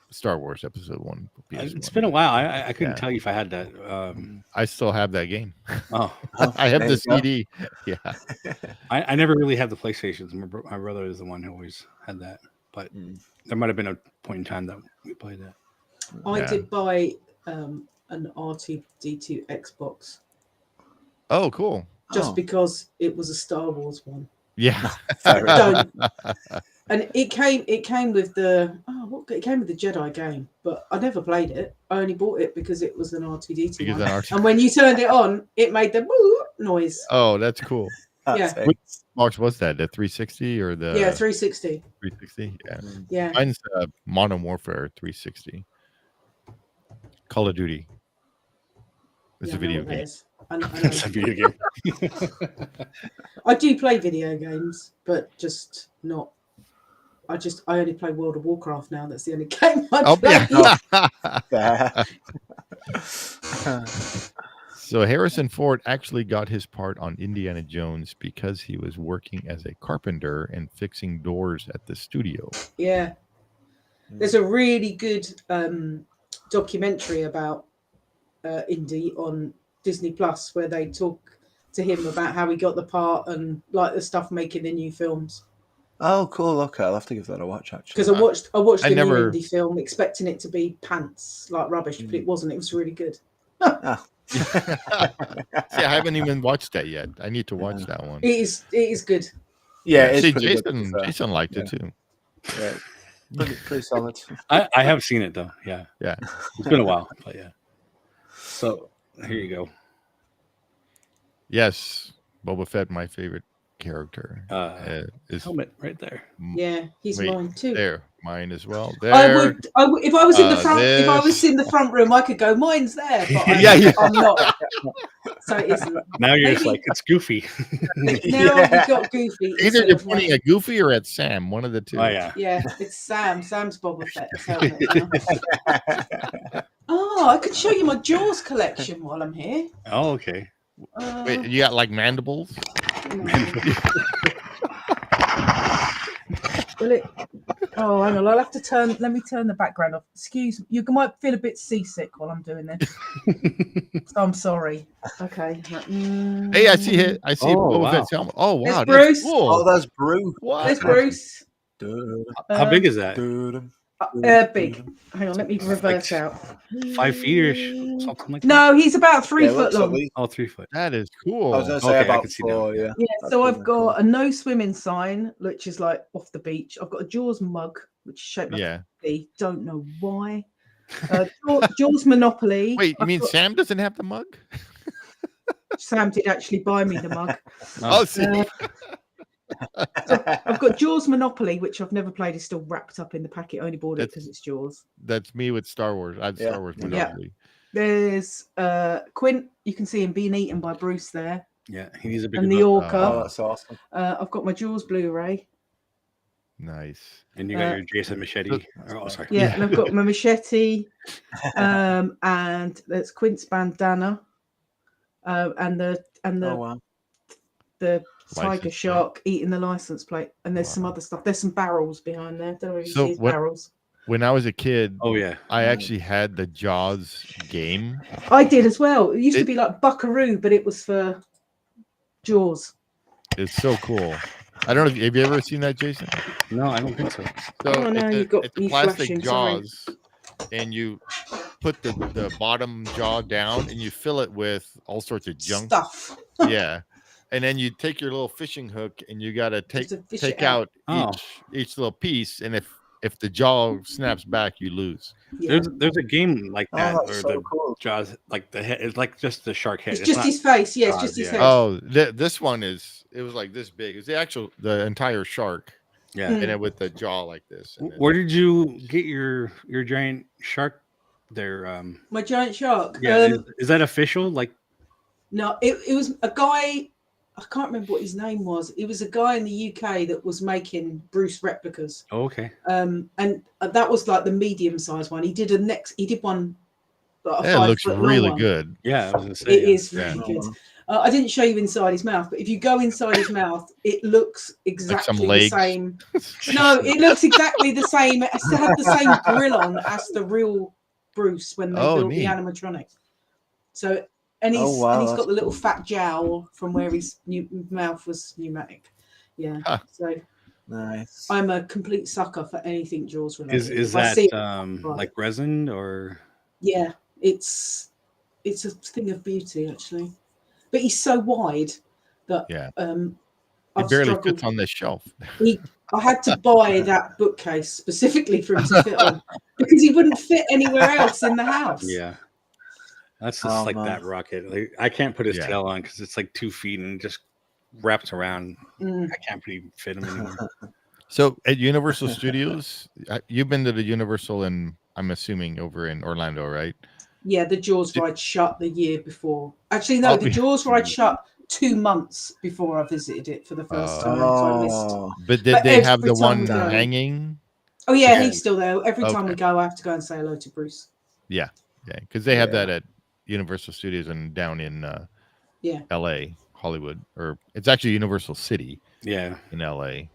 Star Wars Episode 1 for PS1. It's been a while. I couldn't tell you if I had that. I still have that game. Oh, I have there the you go. CD. Yeah. I never really had the PlayStations. My brother is the one who always had that. But there might have been a point in time that we played that. I did buy an R2D2 Xbox Oh, cool. just because it was a Star Wars one. Yeah. And it came with the it came with the Jedi game, but I never played it. I only bought it because it was an R2D2 one. And when you turned it on, it made the woo noise. Oh, that's cool. Yeah. Which box was that? The 360 or the 360. 360? Yeah. Yeah. Mine's Modern Warfare 360. Call of Duty. It's a video game. I know. It's a video game. I do play video games, but just not. I only play World of Warcraft now. That's the only game I play. So Harrison Ford actually got his part on Indiana Jones because he was working as a carpenter and fixing doors at the studio. Yeah. There's a really good documentary about Indy on Disney Plus where they talk to him about how he got the part and like the stuff making the new films. Oh, cool. Okay, I'll have to give that a watch actually. Because I watched the new Indy film expecting it to be pants, like rubbish, but it wasn't. It was really good. See, I haven't even watched that yet. I need to watch that one. It is good. Yeah, see, Jason liked it too. Yeah, pretty solid. I have seen it though. Yeah. It's been a while, but yeah. So here you go. Yes, Boba Fett, my favorite character. Is helmet right there. Yeah, he's mine too. There, mine as well. There. I would if I was in the front. If I was in the front room, I could go. Mine's there, but I'm not. So it isn't. Now you're just like it's Goofy. Now we've got Goofy. Either you're pointing at Goofy or at Sam. One of the two. Oh yeah. Yeah, it's Sam. Sam's Boba Fett's helmet now. Oh, I could show you my Jaws collection while I'm here. Oh, okay. Wait, you got like mandibles? Will it? Oh, hang on. I'll have to turn. Let me turn the background off. Excuse me. You might feel a bit seasick while I'm doing this. So I'm sorry. Okay. Hey, I see it. I see Oh, Boba wow. Fett's helmet. Oh wow, There's that's Bruce. Oh, cool. there's Brew. What? There's That's awesome. Bruce. How big is that? Big. Hang on. Let me reverse out. 5 feet or something like that? No, he's about 3 Yeah, foot looks at long. least. Oh, 3 foot. That is I was cool. going to say Okay, I about can see now, 4. yeah. Yeah. Yeah, That's so I've really got cool. a no swimming sign, which is like off the beach. I've got a Jaws mug, which is shaped like Yeah. a sea. Don't know why. Jaws Monopoly. Wait, you I've mean got- Sam doesn't have the mug? Sam did actually buy me the mug. Oh, see. I've got Jaws Monopoly, which I've never played. It's still wrapped up in the packet. I only bought it That's- because it's Jaws. That's me with Star Wars. I have Yeah. Star Wars Yeah. Monopoly. There's Quint. You can see him being eaten by Bruce there, Yeah, he needs a bigger and the boat. Orca. Oh, that's awesome. I've got my Jaws Blu-ray. Nice. And you got your Jason machete. Oh, sorry. Yeah, Yeah. and I've got my machete. And there's Quint's bandana. And the Oh, wow. the tiger License plate. shark eating the license plate. And there's some Wow. other stuff. There's some barrels behind there. Don't know if you So see his what- barrels. When I was a kid, Oh, yeah. I actually had the Jaws game. I did as well. It used to It- be like Buckaroo, but it was for Jaws. It's so cool. I don't know. Have you ever seen that, Jason? No, I don't think so. So Oh, no, it's you've got it's a me plastic flashing, sorry. Jaws, and you put the bottom jaw down, and you fill it with all sorts of junk. Stuff. Yeah, and then you take your little fishing hook, and you got to Just to fish take it out. out Oh. each little piece, and if the jaw snaps back, you lose. Yeah. There's a game like that Oh, where that's so the cool. jaws, like the head, it's like just the shark head. It's just not- his face. Yeah, it's Jaws, just his yeah. head. Oh, this one it was like this big. It's the entire shark, yeah. Mm. and then with the jaw like this. And then- Where did you get your giant shark there? My giant shark. Yeah, is that official? Like, No, it was a guy. I can't remember what his name was. It was a guy in the UK that was making Bruce replicas. oh, okay. And that was like the medium-sized one. He did one. Like a Yeah, it looks 5 foot long really one. good. Yeah, I was gonna say It yeah. is Yeah. really good. I didn't show you inside his mouth, but if you go inside his mouth, it looks exactly the legs. same. No, it looks exactly the same. It has to have the same grill on as the real Bruce when they Oh, built neat. the animatronic. So, and he's Oh, wow, and he's that's got the little fat jowl from where his mouth was pneumatic. Yeah. Huh. So Nice. I'm a complete sucker for anything Jaws related. Is If I that see it, like resin or? yeah, it's a thing of beauty actually. But he's so wide that Yeah. I've It barely struggled. fits on this shelf. I had to buy that bookcase specifically for him to fit on because he wouldn't fit anywhere else in the house. Yeah, that's just Oh, like man. that rocket. Like, I can't put his Yeah. tail on because it's like 2 feet and it just wraps around. Mm. I can't really fit him anymore. So at Universal Studios, you've been to the Universal, and I'm assuming over in Orlando, right? Yeah, the Jaws ride shut the year before. Actually, no, the Jaws ride shut 2 months before I visited it for the first time. So I missed. Oh, But did But they have every the time one we go- hanging? Oh yeah, Yeah. he's still there. Every time we Okay. go, I have to go and say hello to Bruce. Yeah, because they have Yeah. that at Universal Studios and down in Yeah. L.A., Hollywood, or it's actually Universal City Yeah, in L.A.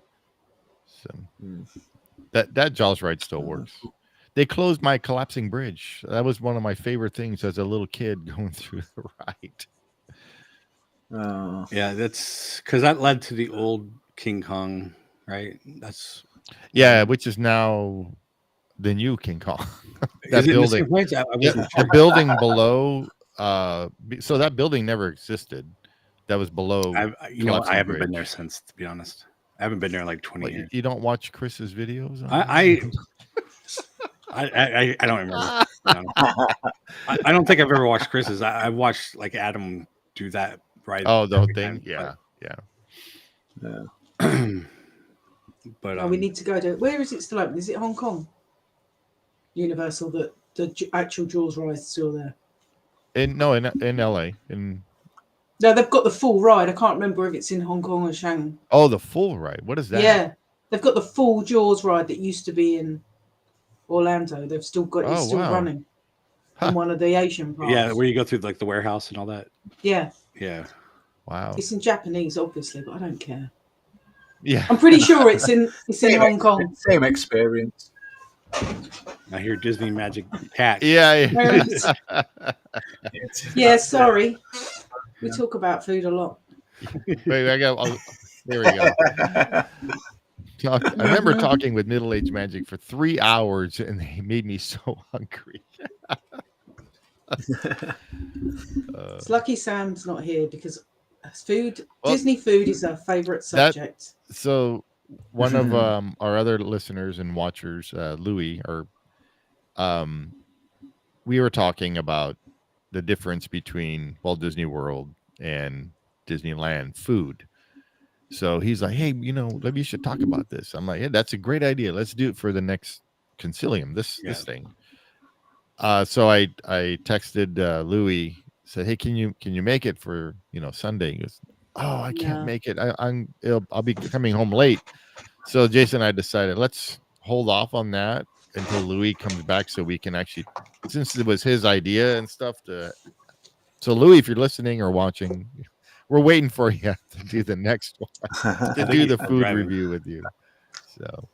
So Hmm. that Jaws ride still works. They closed my collapsing bridge. That was one of my favorite things as a little kid going through the ride. oh. yeah. That's because that led to the old King Kong, right? That's Yeah, which is now the new King Kong. That is it in the building. same place? I Yeah, wasn't the building below. So that building never existed. That was below. I Collapsing haven't been bridge. there since, to be honest. I haven't been there in like 20 What, years. you don't watch Chris's videos? on I don't remember. No. I don't think I've ever watched Chris's. I watched like Adam do that right. Oh, the whole every thing. time, Yeah. But Oh, we need to go to. Where is it still open? Is it Hong Kong? Universal, that the actual Jaws ride is still there. In LA. No, they've got the full ride. I can't remember if it's in Hong Kong or Shanghai. Oh, the full ride. What is that? Yeah, they've got the full Jaws ride that used to be in Orlando. They've still got it's Oh, still wow. running Huh. in one of the Asian parks. yeah, where you go through like the warehouse and all that. Yeah, Yeah. Wow. it's in Japanese, obviously, but I don't care. Yeah. I'm pretty sure it's in Hong Kong. Same experience. I hear Disney Magic Cat. Yeah. There it is. Yeah, sorry. We talk about food a lot. Wait, I got. There we go. I remember talking with Middle Age Magic for 3 hours, and they made me so hungry. It's lucky Sam's not here because Well, Disney food is her favorite subject. So one of our other listeners and watchers, Louis, we were talking about the difference between Walt Disney World and Disneyland food. So he's like, hey, maybe you should talk about this. I'm like, yeah, that's a great idea. Let's do it for the next Concilium, this thing. So I texted Louis, said, hey, can you make it for Sunday? He goes, oh, I can't make it. I'll be coming home late. So Jason and I decided let's hold off on that until Louis comes back, so we can actually, since it was his idea and stuff. So Louis, if you're listening or watching, we're waiting for you to do the next one, to do the food review with you. So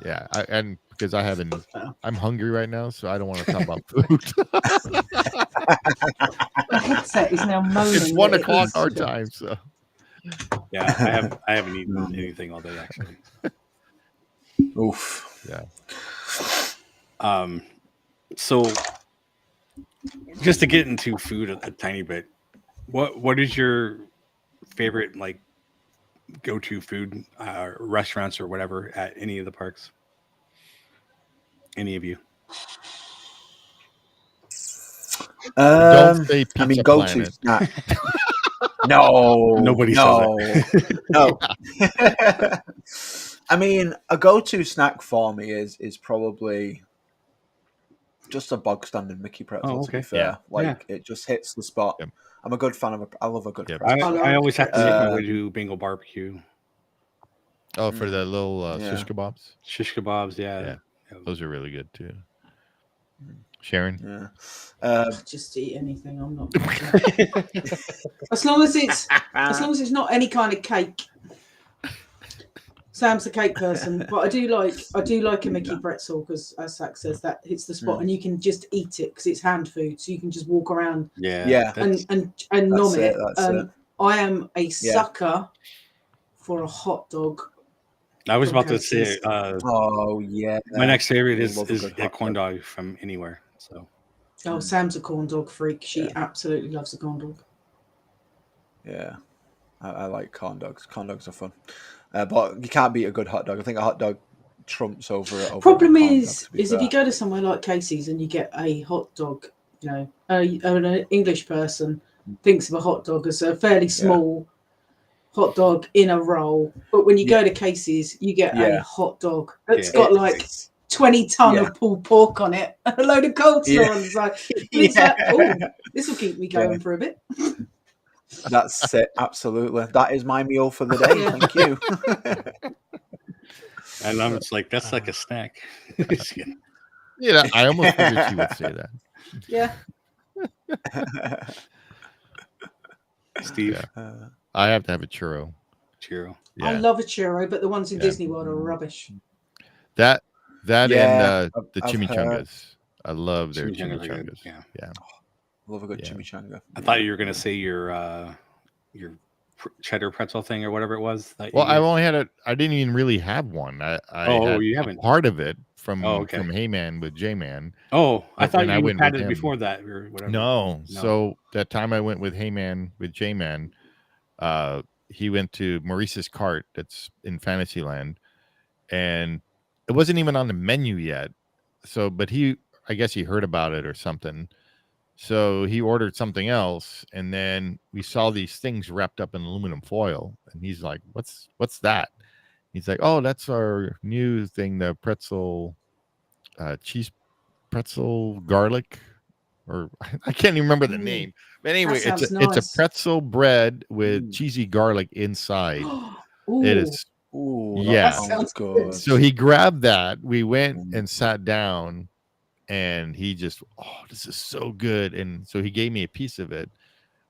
yeah, and because I'm hungry right now, so I don't want to talk about food. The headset is now moaning. It's 1 o'clock our time, so yeah, I haven't eaten anything all day actually. Oof. Yeah. So just to get into food a tiny bit, what is your favorite go-to food restaurants or whatever at any of the parks? Any of you? Don't say Pizza I mean, go-to Planet. snack. No, Nobody says no. I mean, a go-to snack for me is probably just a bog standard Mickey pretzel. Oh, To be okay. fair, Yeah. it just hits the spot. Yep. I'm a good fan of I love a good Yep. pretzel. I always have to make my way to Bengal barbecue. Oh, for the little Yeah. shish kebabs. Shish kebabs, yeah. Those are really good too. Sharon? Yeah. Just eat anything. I'm not. as long as it's not any kind of cake. Sam's the cake person, but I do like a Mickey pretzel because, as Zach says, that hits the spot, and you can just eat it because it's hand food, so you can just walk around. And nom it. I am a sucker for a hot dog. I was about to say, oh yeah, my next favorite is a corn dog from anywhere. So, Sam's a corn dog freak. She absolutely loves a corn dog. Yeah, I like corn dogs. Corn dogs are fun, but you can't beat a good hot dog. I think a hot dog trumps over. Problem is if you go to somewhere like Casey's and you get a hot dog, an English person thinks of a hot dog as a fairly small hot dog in a roll, but when you go to Casey's, you get a hot dog that's got 20 ton of pulled pork on it and a load of coleslaw on the side. It's like, oh, this will keep me going for a bit. That's it. Absolutely. That is my meal for the day. Thank you. And I'm just like, that's like a snack. Yeah, I almost figured she would say that. Yeah. Steve? I have to have a churro. Churro. Yeah. I love a churro, but the ones in Disney World are rubbish. That and the I've chimichangas. I love their chimichangas. Yeah. Love a good chimichanga. I thought you were going to say your cheddar pretzel thing or whatever it was. Well, I only had I didn't even really have one. You haven't? Part of it from Heyman with J-Man. Oh, I thought you went had it before that or whatever. No. So that time I went with Heyman with J-Man, he went to Maurice's Cart that's in Fantasyland, and it wasn't even on the menu yet. So, but I guess he heard about it or something. So he ordered something else, and then we saw these things wrapped up in aluminum foil, and he's like, "What's that?" He's like, "Oh, that's our new thing, the pretzel, cheese pretzel garlic, or I can't even remember the name. But anyway, it's a pretzel bread with cheesy garlic inside. It is, that sounds good. So he grabbed that. We went and sat down. And he just, this is so good. And so he gave me a piece of it.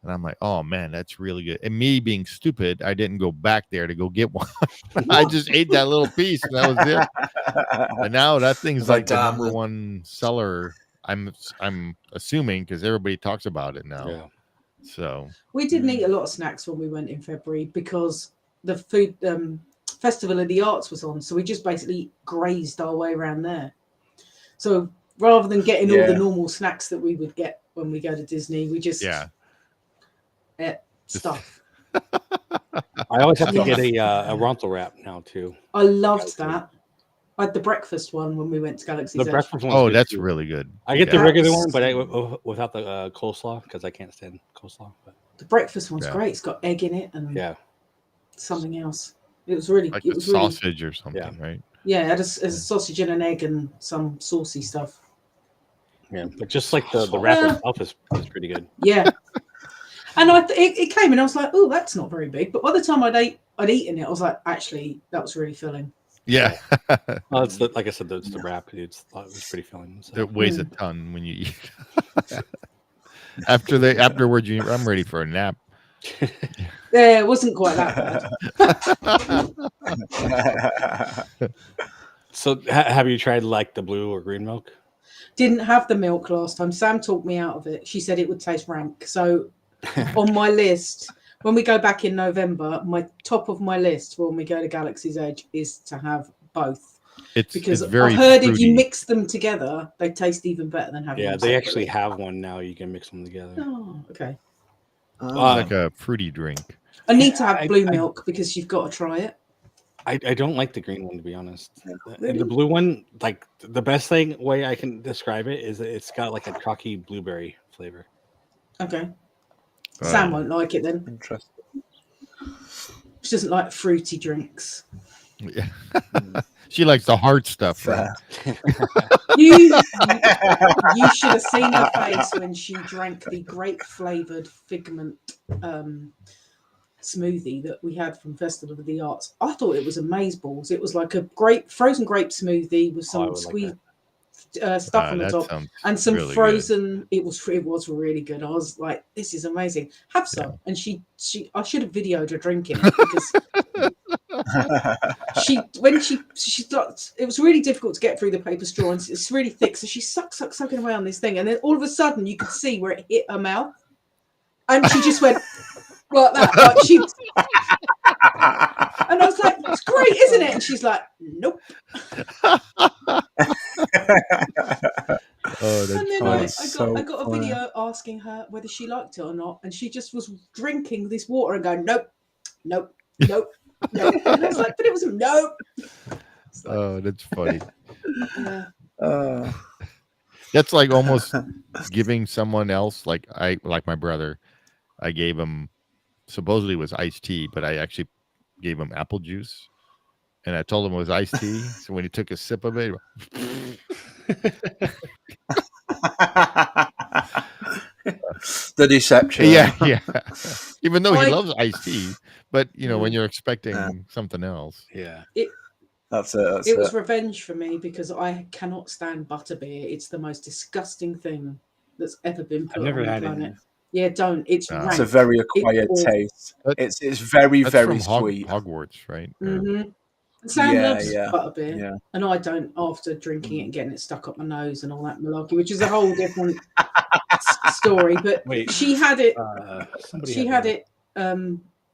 And I'm like, oh man, that's really good. And me being stupid, I didn't go back there to go get one. I just ate that little piece and that was it. And now that thing's It's like the damn, number one seller. I'm assuming because everybody talks about it now. Yeah. So We didn't eat a lot of snacks when we went in February because the food Festival of the Arts was on, so we just basically grazed our way around there. So rather than getting all the normal snacks that we would get when we go to Disney, we just ate stuff. I always have to get a Ronto wrap now too. I loved that. I had the breakfast one when we went to Galaxy's The Edge. breakfast one. oh, that's really good. I get the regular one, but without the coleslaw because I can't stand coleslaw. But the breakfast one's great. It's got egg in it and something else. It was really like it was sausage or something, right? Yeah, it had a sausage and an egg and some saucy stuff. Yeah, but just like the wrap itself is pretty good. Yeah, and it came and I was like, oh, that's not very big. But by the time I'd eaten it, I was like, actually, that was really filling. Yeah. Well, it's like I said, it's the wrap. It was pretty filling. So. It weighs a ton when you eat. Afterwards, I'm ready for a nap. Yeah, it wasn't quite that bad. So have you tried like the blue or green milk? Didn't have the milk last time. Sam talked me out of it. She said it would taste rank. So on my list, when we go back in November, my top of my list when we go to Galaxy's Edge is to have both. Because it's very I've heard fruity. if you mix them together, they taste even better than having them they separately. actually have one now. You can mix them together. Oh, okay. Like a fruity drink. I need to have blue milk because you've got to try it. I don't like the green one, to be honest. Really? The blue one, like the best way I can describe it is that it's got like a chalky blueberry flavor. Okay. Sam won't like it then. Interesting. She doesn't like fruity drinks. Yeah. She likes the hard stuff, right? You should have seen her face when she drank the grape flavored figment smoothie that we had from Festival of the Arts. I thought it was amazeballs. It was like a frozen grape smoothie with some sweet stuff on the top and some really frozen. Good. It was really good. I was like, this is amazing. Have some. Yeah. And she I should have videoed her drinking it because she thought it was really difficult to get through the paper straw and it's really thick. So she sucking away on this thing, and then all of a sudden you could see where it hit her mouth, and she just went like that. Like she. And I was like, it's great, isn't it? And she's like, nope. And then I got a video asking her whether she liked it or not, and she just was drinking this water and going, nope. And I was like, but it was nope. Oh, that's funny. Yeah. That's like almost giving someone else, like my brother, I gave him, supposedly it was iced tea, but I actually gave him apple juice, and I told him it was iced tea. So when he took a sip of it, the deception. Yeah. Even though he loves iced tea, but when you're expecting something else, that's it. It was revenge for me because I cannot stand butterbeer. It's the most disgusting thing that's ever been put on the planet. Yeah, don't. It's rank. It's a very acquired taste. It's very, very sweet. Hogwarts, right? Mm-hmm. Sam loves butterbeer, and I don't. After drinking it and getting it stuck up my nose and all that malarkey, which is a whole different story. But she had it. She had it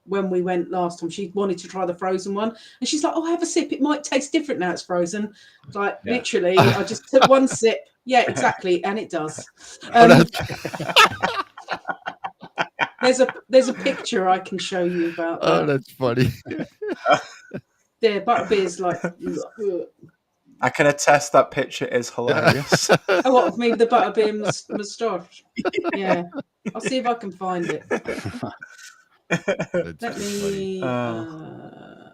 when we went last time. She wanted to try the frozen one, and she's like, "Oh, have a sip. It might taste different now it's frozen." Like literally, I just took one sip. Yeah, exactly, and it does. There's a picture I can show you about that. Oh, that's funny. Yeah, butterbeer's like. I can attest that picture is hilarious. Oh, what of me with the butterbeer moustache? Yeah, I'll see if I can find it. Let me. I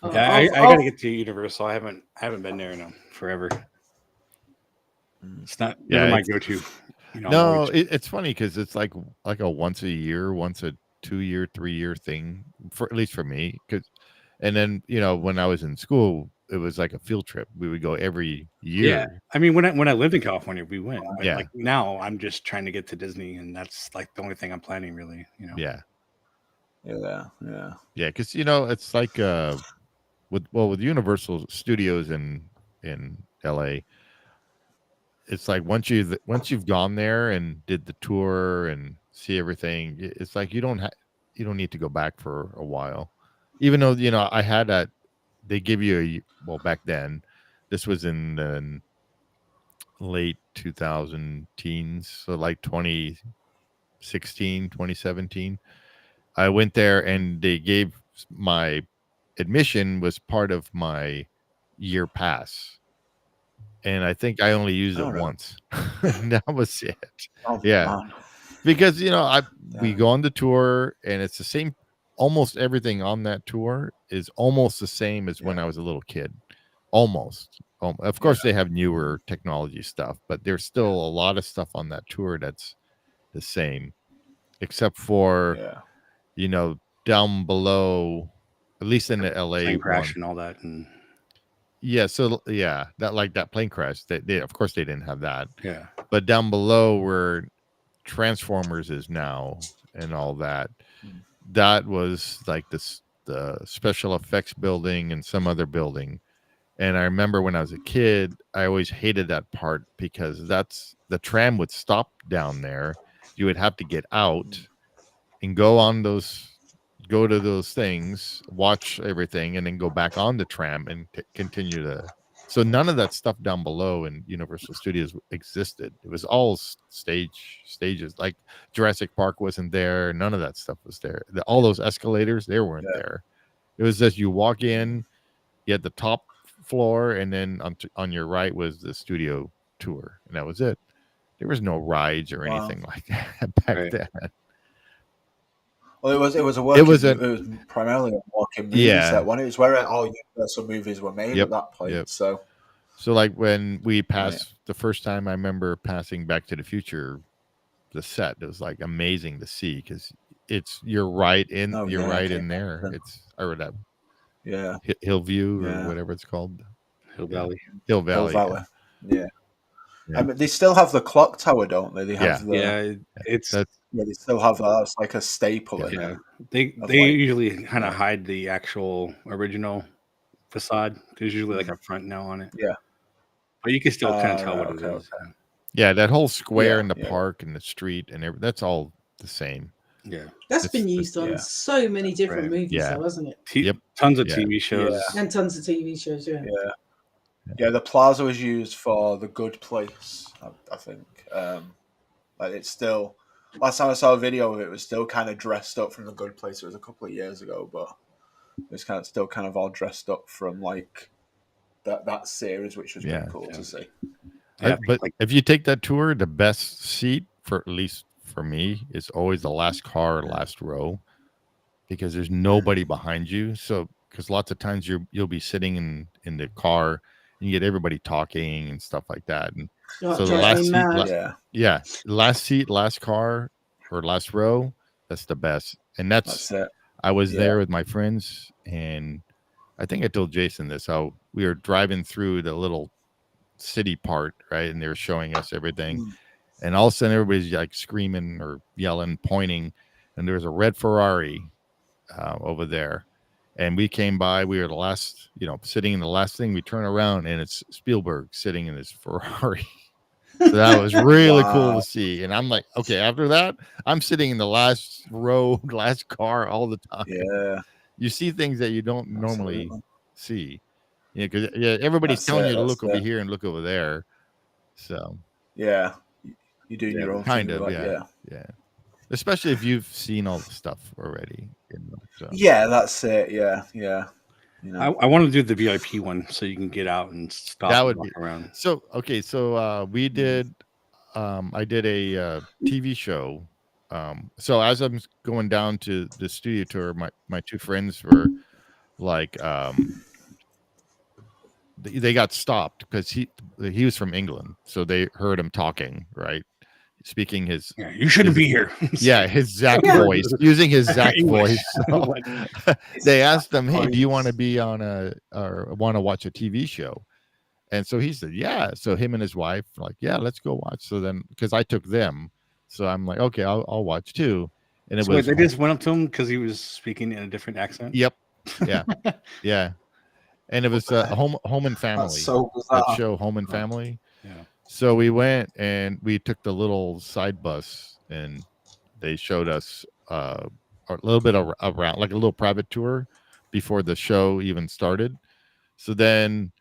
gotta get to Universal. I haven't been there in forever. It's not never my go-to. No, it's funny because it's like a once a year, once a 2-year, 3-year thing, for at least for me. And then when I was in school, it was like a field trip. We would go every Yeah. year. I mean, when I lived in California, we went. But Yeah. like now, I'm just trying to get to Disney, and that's like the only thing I'm planning, really. You know. Yeah. Yeah. Because it's like with Universal Studios in LA, it's like once you've gone there and did the tour and see everything, it's like you don't need to go back for a while. Even though I had that, they give you back then, this was in the late 2000 teens, so like 2016, 2017. I went there and they gave my admission was part of my year pass. And I think I only used it Oh, really? once. That was it. Oh, Yeah. man. Because we go on the tour and it's the same, almost everything on that tour is almost the same as when I was a little kid. Almost. Of course they have newer technology stuff, but there's still a lot of stuff on that tour that's the same, except for down below, at least in the LA Plane crash one. and all that, and that plane crash. They of course they didn't have that. Yeah. But down below where Transformers is now and all that, that was like the special effects building and some other building. And I remember when I was a kid, I always hated that part because that's the tram would stop down there. You would have to get out and go to those things, watch everything, and then go back on the tram and continue to. So none of that stuff down below in Universal Studios existed. It was all stages. Like Jurassic Park wasn't there. None of that stuff was there. All those escalators, they weren't there. It was just you walk in, you had the top floor, and then on your right was the studio tour, and that was it. There was no rides or anything like that back then. Well, it was primarily a walking movie set. It was where all Universal movies were made at that point. So like when we passed the first time, I remember passing Back to the Future, the set. It was like amazing to see because you're right in there. It's that Hillview or whatever it's called. Hill Valley. Hill Valley. Yeah. I mean, they still have the clock tower, don't they? They have they still have that. It's like a staple in there. They usually kind of hide the actual original facade. There's usually like a front now on it. Yeah. But you can still kind of tell what it is. Yeah, that whole square in the park and the street and that's all the same. Yeah. That's been used on so many different movies, though, hasn't it? Tons of TV shows. And tons of TV shows, Yeah, the plaza was used for The Good Place, I think. Like it's still, last time I saw a video of it, was still kind of dressed up from The Good Place. It was a couple of years ago, but it was still kind of all dressed up from like that series, which was pretty cool to see. But if you take that tour, the best seat, for at least for me, is always the last car, last row, because there's nobody behind you. So because lots of times you'll be sitting in the car and you get everybody talking and stuff like that. And so the last seat, last seat, last car, or last row, that's the best. And that's it. I was there with my friends, and I think I told Jason this, how we were driving through the little city part, right? And they were showing us everything. And all of a sudden everybody's like screaming or yelling, pointing, and there was a red Ferrari over there. And we came by, we were the last, sitting in the last thing. We turn around and it's Spielberg sitting in his Ferrari. So that was really cool to see. And I'm like, okay, after that, I'm sitting in the last row, last car all the time. Yeah. You see things that you don't normally see. Yeah, because everybody's telling you to look over here and look over there. So you're doing your own kind thing, of, yeah. Especially if you've seen all the stuff already. So. Yeah, that's it. Yeah. I want to do the VIP one so you can get out and stop and walk around. So okay, so we did. I did a TV show. So as I'm going down to the studio tour, my two friends were like, they got stopped because he was from England, so they heard him talking, right? speaking his Yeah, you shouldn't be here. his Zach Yeah. voice, using his Zach English. voice. So they asked him, "Hey, do you want to be on or want to watch a TV show?" And so he said, "Yeah." So him and his wife were like, "Yeah, let's go watch." So then, because I took them, so I'm like, "Okay, I'll watch too." And it So was they just went up to him because he was speaking in a different accent. Yep. Yeah. Yeah. And it was home and family. That's so That bizarre. show, Home and Family. Yeah. So we went and we took the little side bus, and they showed us a little bit around, like a little private tour before the show even started. So then,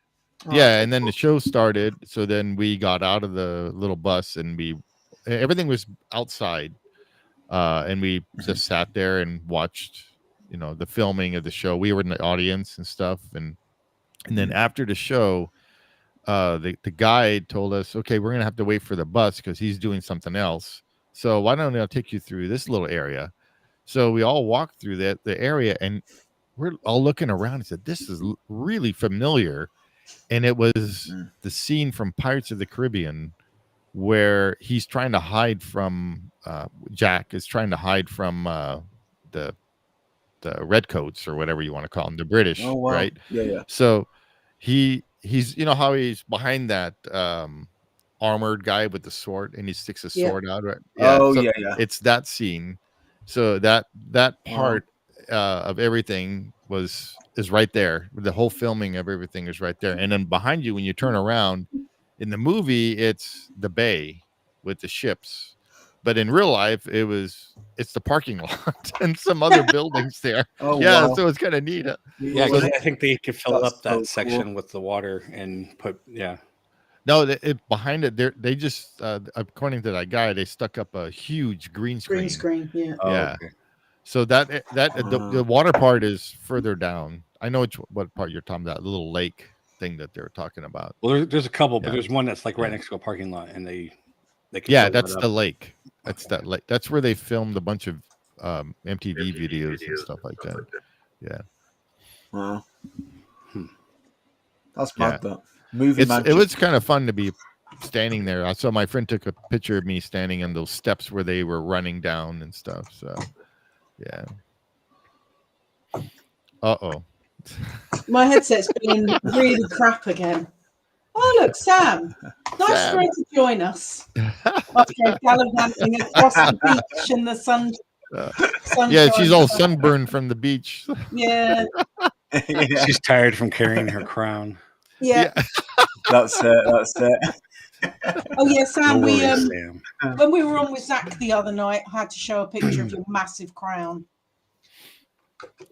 and then the show started. So then we got out of the little bus, and everything was outside, and we just sat there and watched, the filming of the show. We were in the audience and stuff, and then after the show, the guide told us, okay, we're gonna have to wait for the bus because he's doing something else. So why don't I take you through this little area? So we all walked through the area, and we're all looking around and said, this is really familiar. And it was the scene from Pirates of the Caribbean where he's trying to hide from Jack is trying to hide from the redcoats, or whatever you want to call them, the British. Oh, wow. Right? Yeah. So he's how he's behind that armored guy with the sword, and he sticks a sword out, right? Yeah. It's that scene. So that part of everything is right there. The whole filming of everything is right there. And then behind you, when you turn around in the movie, it's the bay with the ships, but in real life it's the parking lot and some other buildings there. Wow. So it's kind of neat. Yeah, because I think they could fill That's up that so section cool. with the water and put No, behind it, they just according to that guy, they stuck up a huge green screen. Green screen, yeah. Oh, Yeah. okay. So the water part is further down. I know what part you're talking about, the little lake thing that they were talking about. Well, there's a couple, but Yeah. there's one that's like right next to a parking lot, and they can fill that's that the up. lake. That's that lake. That's where they filmed a bunch of MTV videos and stuff like that. Yeah. Wow. Hmm. That's Yeah. mad. That movie. It was kind of fun to be standing there. I saw my friend took a picture of me standing on those steps where they were running down and stuff. So, yeah. My headset's being really crap again. Oh, look, Sam. Nice for her to join us. After gallivanting across the beach in the sun. Yeah, she's all sunburned from the beach. Yeah. Yeah. She's tired from carrying her crown. Yeah. That's it. Oh, yeah, Sam. No worries, Sam. When we were on with Zach the other night, I had to show a picture of your massive crown.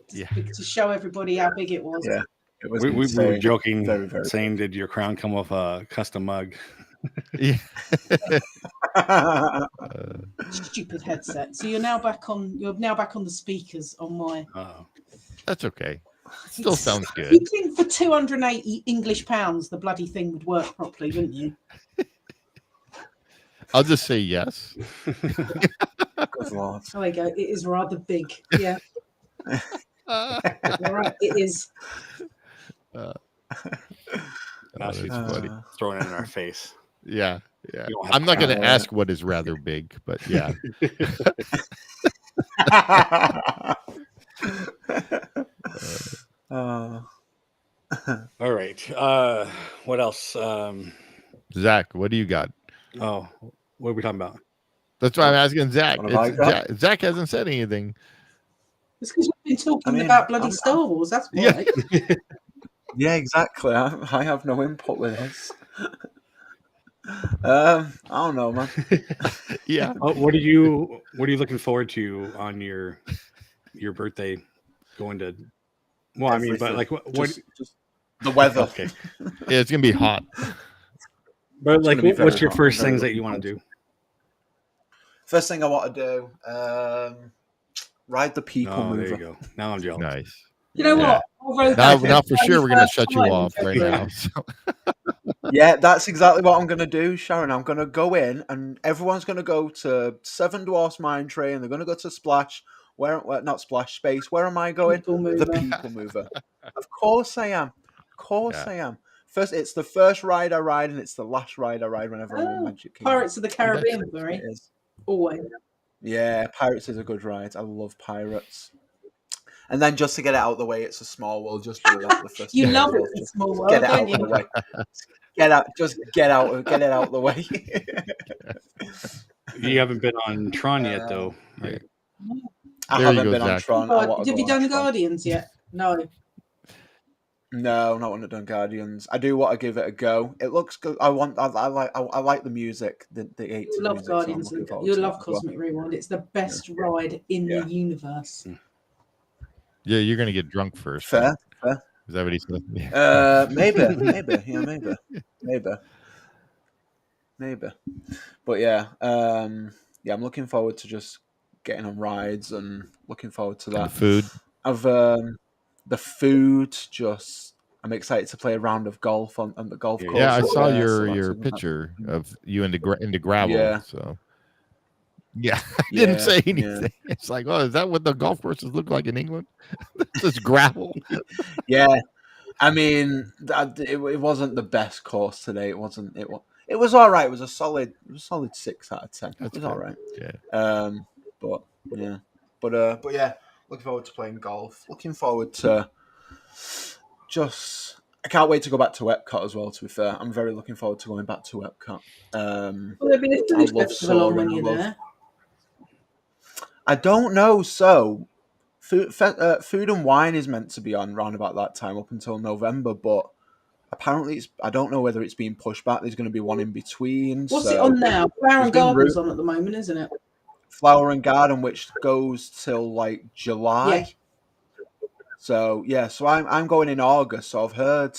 To show everybody how big it was. Yeah. It was We were joking, very, very saying, "Did your crown come with a custom mug?" Yeah. Stupid headset. So you're now back on the speakers on my. That's okay. Still sounds good. You'd think for 280 English pounds the bloody thing would work properly, wouldn't you? I'll just say yes. Good Lord. There we go. It is rather big. Yeah. All right. It is. Now she's throwing it in our face. Yeah. You don't have I'm not going to crown. ask what is rather big, but yeah. All right. What else? Zach, what do you got? Oh, what are we talking about? That's why I'm asking Zach. What have I got? Zach hasn't said anything. It's because we've been talking about bloody Star Wars. That's why. Yeah, exactly. I have no input with this. I don't know, man. Yeah. What are you looking forward to on your birthday? Going to? Well, I mean, but like what? Just the weather. Okay. Yeah, it's gonna be hot. But like, gonna be what's very your hot. first Very things that looking you want to do? First thing I want to do, ride the people Oh, there mover. you go. Now I'm jealous. Nice. You know Yeah. what? Now for sure we're gonna shut you off right now. So. Yeah, that's exactly what I'm going to do, Sharon. I'm going to go in and everyone's going to go to Seven Dwarfs Mine Train. They're going to go to Splash. Not Splash Space. Where am I going? People mover. The People Mover. Of course I am. Of course I am. It's the first ride I ride, and it's the last ride I ride whenever I'm in Magic Kingdom. Pirates of the Caribbean, It very is. always. Yeah, Pirates is a good ride. I love Pirates. And then just to get it out of the way, it's a Small World. Just do that the first You day love as well. it, in Just Small World, get it don't out you? of the way. Get it out of the way. You haven't been on Tron yet, though, right? I There you haven't go, been on Zach. Tron. I want to Have go you on done Tron. Guardians yet? No. No, not want to done Guardians. I do want to give it a go. It looks good. I like the music, the 80s You love music. Guardians. So I'm looking forward You to love that as well. Cosmic Rewind. It's the best ride in the universe. Yeah, you're gonna get drunk first. Fair. Is that what he said? Yeah. Maybe. But yeah, I'm looking forward to just getting on rides and looking forward to And that. the food. The food. I'm excited to play a round of golf on the golf course. Yeah, I saw there, so your that's- picture of you into gravel. Yeah. So yeah, I didn't say anything. Yeah. It's like, oh, is that what the golf courses look like in England? Just gravel. Yeah, I mean, it wasn't the best course today. It wasn't. It was all right. It was a solid 6 out of 10. It was all right. Yeah. But yeah, looking forward to playing golf. Looking forward to I can't wait to go back to Epcot as well. To be fair, I'm very looking forward to going back to Epcot. Well, there'll be a food love festival on when soaring, you're I love- there. I don't know. So, food and wine is meant to be on round about that time up until November, but apparently I don't know whether it's being pushed back. There's going to be one in between. What's it on now? Flower and been Garden's on at the moment, isn't it? Flower and Garden, which goes till like July. Yeah. So yeah, so I'm going in August. So I've heard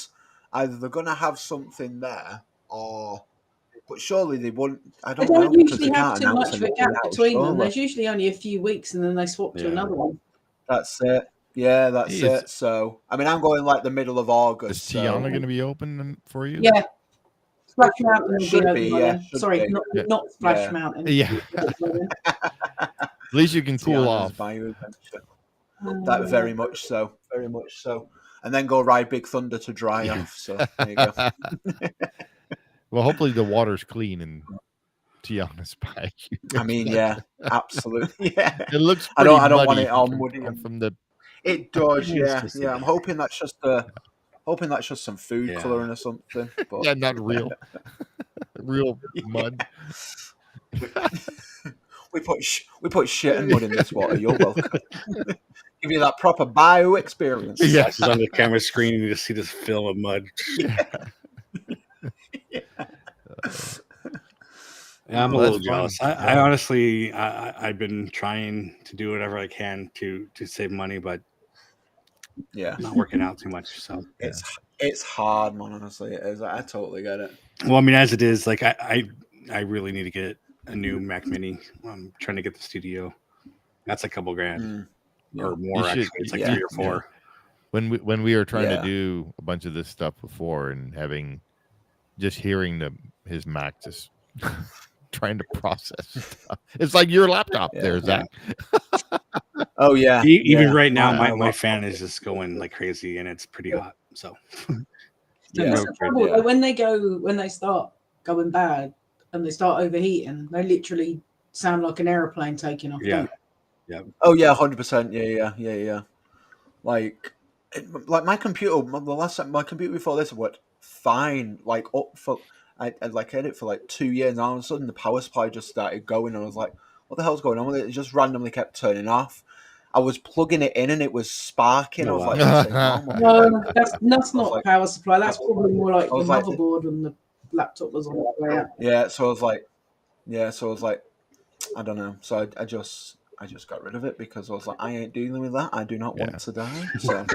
either they're going to have something there, but surely they wouldn't. I They don't know. don't because usually they have can't too announce much of a anything gap now, between them. surely. There's usually only a few weeks, and then they swap to Yeah. another one. That's it. Yeah, that's Is- it. So I mean, I'm going like the middle of August. Is Tiana going to be open for you? Yeah. Splash Mountain will Should be be, open by yeah, then. should Sorry, be. not Splash Yeah. Mountain. Yeah. At least you can cool Tiana's off. Bayou Adventure. That very much so. And then go ride Big Thunder to dry off. So there you go. Well, hopefully the water's clean in Tiana's bike. I mean, yeah, absolutely. Yeah. It looks. I Pretty don't want muddy it all from- muddy. from the. It does, Yeah, it's yeah. just Yeah, I'm hoping that's just some food Yeah. coloring or something. But Yeah, not real. Real mud. we put shit and mud in this water. You're welcome. Give you that proper bio experience. Yeah. It's on the camera screen, and you just see this film of mud. Yeah, I'm a Well, little that's fun. jealous. I honestly, I've been trying to do whatever I can to save money, but Yeah. not working out too much. So, It's hard, man. Honestly, it is. I totally get it. well, I mean, as it is, like I really need to get a new Mac Mini. I'm trying to get the studio. That's a couple grand or more. You should- Actually, it's like yeah. 3 or 4. When we were trying Yeah. to do a bunch of this stuff before and just hearing his Mac just trying to process stuff. It's like your laptop Yeah. there, Zach. Oh yeah. Even yeah. right now, I my love- fan is just going like crazy, and it's pretty hot. So, Yeah. That's the trouble. Yeah. When they start going bad and they start overheating, they literally sound like an aeroplane taking off. yeah. don't Oh yeah, 100%. Yeah. Like my computer. My computer before this worked fine. Like up for I like had it for like 2 years, and all of a sudden the power supply just started going, and I was like, "What the hell's going on with it?" It just randomly kept turning off. I was plugging it in, and it was sparking. I was like, "What's going on?" No, that's not like- power supply. That's probably more like I the was like- motherboard and the laptop was on the way out. Yeah, so I was like, I don't know. So I just got rid of it because I was like, I ain't dealing with that. I do not want to die. So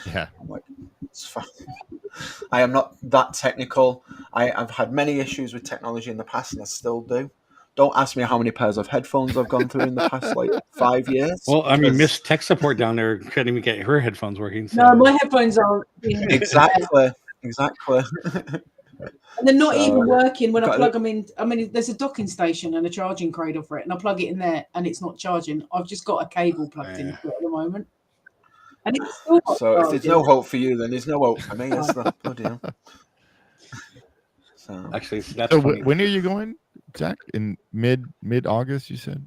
Yeah. I'm like, it's fine. I am not that technical. I've had many issues with technology in the past, and I still do. Don't ask me how many pairs of headphones I've gone through in the past like 5 years. Well, I mean, because- Miss Tech Support down there couldn't even get her headphones working. So. No, my headphones aren't. Exactly. And they're not So, even working when I got plug them in. I mean, there's a docking station and a charging cradle for it, and I plug it in there, and it's not charging. I've just got a cable plugged in for it at the moment, and it's still not So if there's charging. no hope for you, then there's no hope for me. Is there? Bloody hell. So Actually, that's So funny. when are you going, Zach? In mid August, you said.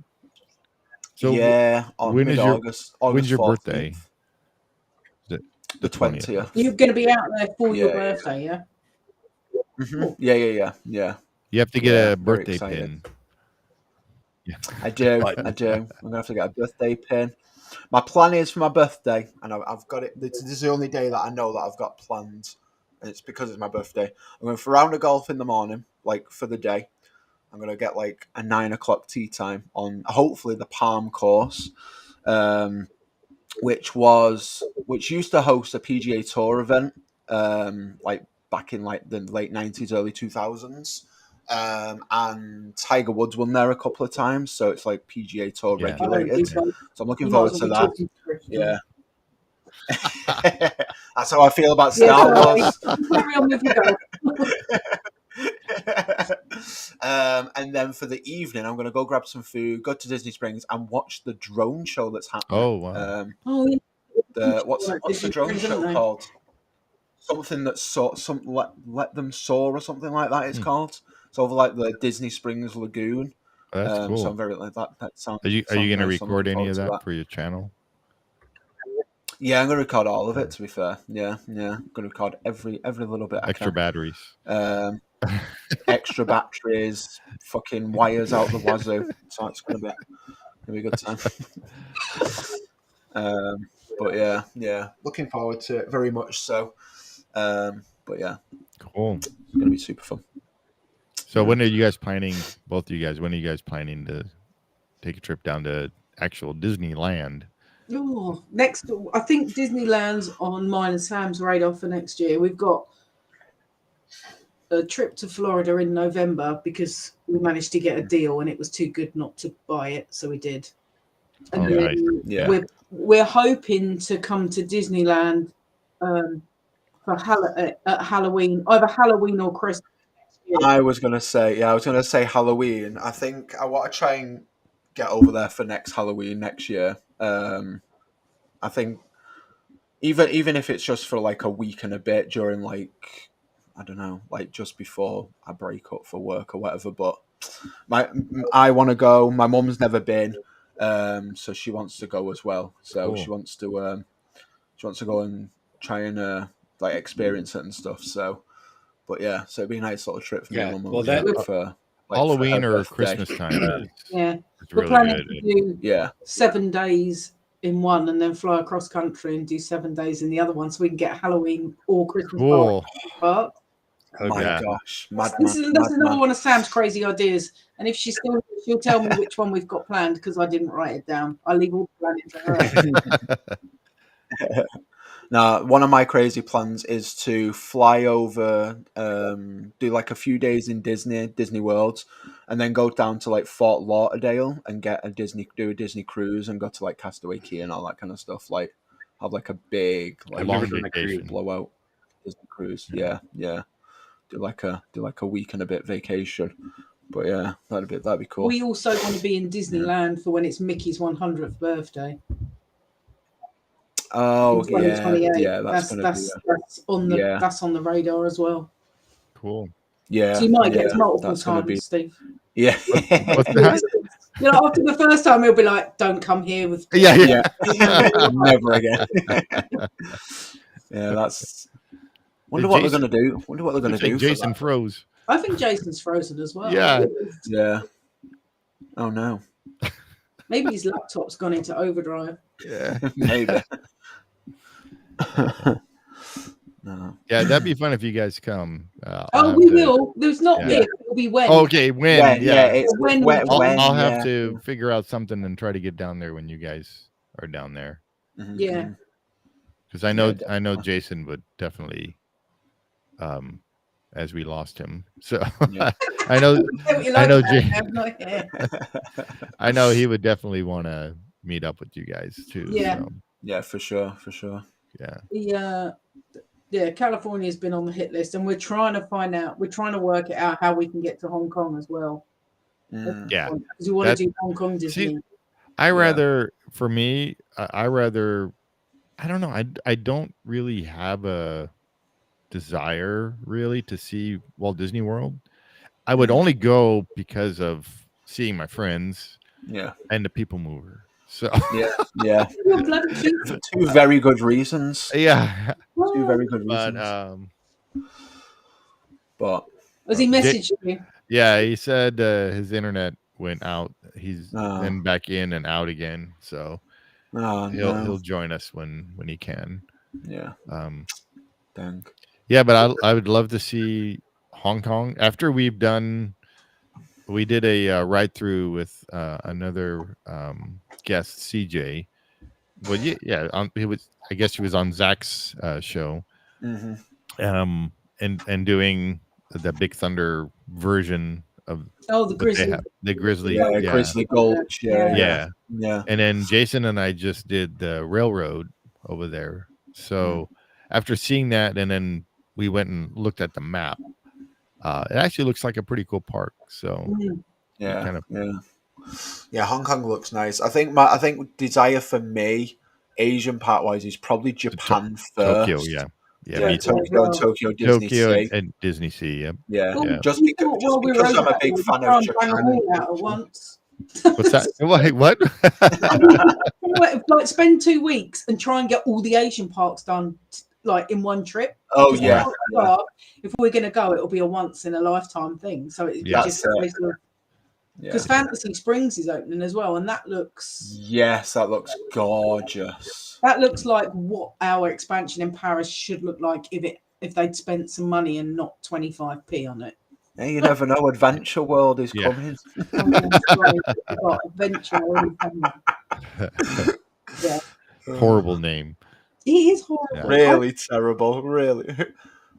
So yeah, on when is your mid-August, when's August your 14th, birthday? Is it the 20th. You're going to be out there for your Yeah, yeah, birthday, yeah? Mhm. Yeah. You have to get Yeah, a very birthday excited. pin. Yeah. I do. Button. I do. I'm gonna have to get a birthday pin. My plan is for my birthday, and I've got it. This is the only day that I know that I've got planned, and it's because it's my birthday. I'm going for a round of golf in the morning, like for the day. I'm gonna get like a 9 o'clock tee time on hopefully the Palm course, which used to host a PGA Tour event, like back in like the late 90s, early 2000s. And Tiger Woods won there a couple of times, so it's like PGA Tour Yeah. I don't regulated. think so. So I'm looking You might forward as to well be that. talking to Chris. Yeah. That's how I feel about Yeah, Star sorry. Wars. Carry on with your golf. And then for the evening, I'm going to go grab some food, go to Disney Springs, and watch the drone show that's happening. Oh wow. Oh, yeah. What's the drone show called? Something that let them soar or something like that. It's called. It's over like the Disney Springs Lagoon. That's cool. So I'm very like that. That sounds. Are you sounds going to nice. I'm record looking any of forward to that for your channel? Yeah, I'm gonna record all of it. To be fair, yeah, I'm gonna record every little bit. Extra batteries. Extra batteries, fucking wires out the wazoo. So it's gonna be a good time. But yeah, looking forward to it very much. So, but yeah, Cool. it's gonna be super fun. So when are you guys planning? Both of you guys. When are you guys planning to take a trip down to actual Disneyland? Oh, next, I think Disneyland's on mine and Sam's radar for next year. We've got a trip to Florida in November because we managed to get a deal and it was too good not to buy it, so we did. And then nice. we're hoping to come to Disneyland for at Halloween, either Halloween or Christmas next year. I was gonna say Halloween. I think I want to try and get over there for next Halloween next year. I think even if it's just for like a week and a bit during like I don't know, like just before I break up for work or whatever. But I want to go. My mum's never been, so she wants to go as well. So Cool. she wants to go and try and like experience it and stuff. So, but yeah, so it'd be a nice little trip for me and mum. For like, Halloween for her or birthday. Christmas time. Yeah, It's we're really planning good. to do 7 days in one and then fly across country and do 7 days in the other one so we can get Halloween or Christmas Cool. park. Oh my Yeah. gosh, This is another one of Sam's crazy ideas. And if she'll tell me which one we've got planned because I didn't write it down. I leave all the planning to her. Now, one of my crazy plans is to fly over, do like a few days in Disney World, and then go down to like Fort Lauderdale and do a Disney cruise and go to like Castaway Cay and all that kind of stuff. Like have like a big like long vacation. blowout Disney cruise. Yeah. Do like a week and a bit vacation. But yeah, that'd be cool. We also want to be in Disneyland for when it's Mickey's 100th birthday. Oh in 2028. yeah. That's on the radar as well. Cool. Yeah. So you might get it multiple times, Steve. Yeah. What's that? You know, after the first time, he'll be like, "Don't come here with." Yeah. Never again. Yeah, that's. Wonder what they're gonna do. Jason froze. I think Jason's frozen as well. Yeah. Oh no. Maybe his laptop's gone into overdrive. Yeah. Maybe. No. Yeah, that'd be fun if you guys come. We will. There's not if, it'll be when. Okay, when? Yeah. It's when. I'll have to figure out something and try to get down there when you guys are down there. Mm-hmm. Yeah. Because I know Jason would definitely, as we lost him. So I know he would definitely want to meet up with you guys too. Yeah. So. Yeah, for sure. Yeah. California's been on the hit list, and we're trying to work it out how we can get to Hong Kong as well. Yeah, because we want to do Hong Kong Disney. I don't know. I don't really have a desire really to see Walt Disney World. I would only go because of seeing my friends Yeah, and the People Mover. So yeah. You're bloody cute. Two very good reasons. yeah, Two very good but reasons. But Was he messaging you? yeah, he said his internet went out. He's Oh. then back in and out again. So oh, he'll join us when he can. Yeah. Dang. Yeah, but I would love to see Hong Kong after we did a ride through with another guest, CJ. Well, yeah, I guess he was on Zach's show, Mm-hmm. and doing the Big Thunder version of Oh, the Grizzly. the Grizzly, Yeah, Grizzly Gulch. yeah. Yeah. And then Jason and I just did the railroad over there. So after seeing that, and then we went and looked at the map. It actually looks like a pretty cool park. So Yeah. Hong Kong looks nice. I think desire for me, Asian part wise, is probably Japan first. Tokyo, yeah, Tokyo, Disney Sea, and Disney Sea. Yeah. Yeah. Just because I'm a big fan of Japan. Out at once. What's that? What? Like spend 2 weeks and try and get all the Asian parks done like in one trip. Oh Because yeah. if we're going to go, it'll be a once in a lifetime thing. So it's just because Fantasy Springs is opening as well, and that looks that looks gorgeous. That looks like what our expansion in Paris should look like if they'd spent some money and not 25p on it. Yeah, you never know. Adventure World is coming. Adventure World is coming. Yeah. Horrible name. He is horrible. Yeah. Really terrible. Really.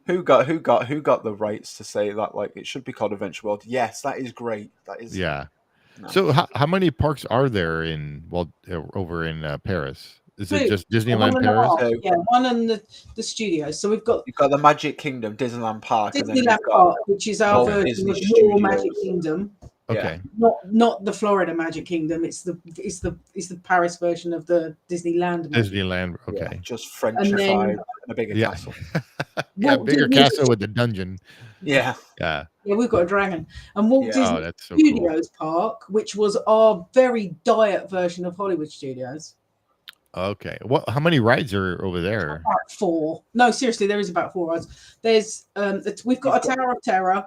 Who got the rights to say that? Like it should be called Adventure World. Yes, that is great. That is. Yeah. No. So how many parks are there over in Paris? Is it just Disneyland Paris? Yeah, one in the studios. So you've got the Magic Kingdom, Disneyland Park, Disneyland Park, which is our version of your Magic Kingdom. Okay. Not the Florida Magic Kingdom. It's the Paris version of the Disneyland. Disneyland. Okay. Yeah, just Frenchified and a bigger castle. Yeah, bigger castle with the dungeon. Yeah. Yeah, we've got a dragon. And Walt Disney that's so Studios Park, which was our very diet version of Hollywood Studios. Okay. How many rides are over there? About 4. No, seriously, there is about 4 rides. There's we've got a Tower of Terror.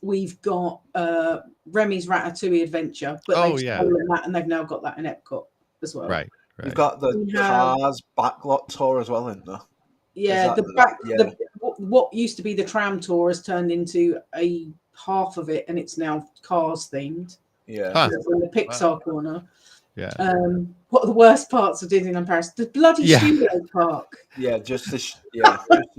We've got Remy's Ratatouille Adventure, but they've stolen that and they've now got that in Epcot as well. Right. You've got the Cars backlot tour as well, isn't there? Yeah, what used to be the tram tour has turned into a half of it, and it's now Cars themed. Yeah, in the Pixar corner. Yeah. What are the worst parts of Disneyland Paris? The bloody studio park. Yeah, just the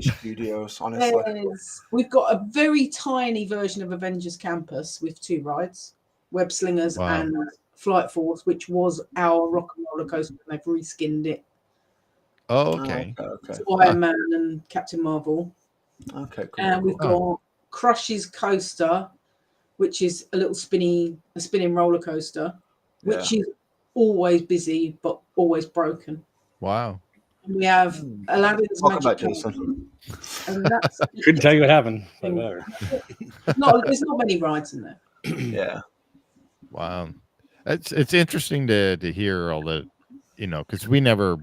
studios. Honestly, we've got a very tiny version of Avengers Campus with 2 rides, Web Slingers and Flight Force, which was our rock and roller coaster. And they've reskinned it. Oh, okay. So Iron Man and Captain Marvel. Okay, cool. And we've got Crush's Coaster, which is a little spinning roller coaster, which is always busy but always broken. Wow. And we have Aladdin's Magic Jason. And that's couldn't tell you what happened. there's not many rides in there. Yeah. Wow. It's interesting to hear all the, because we never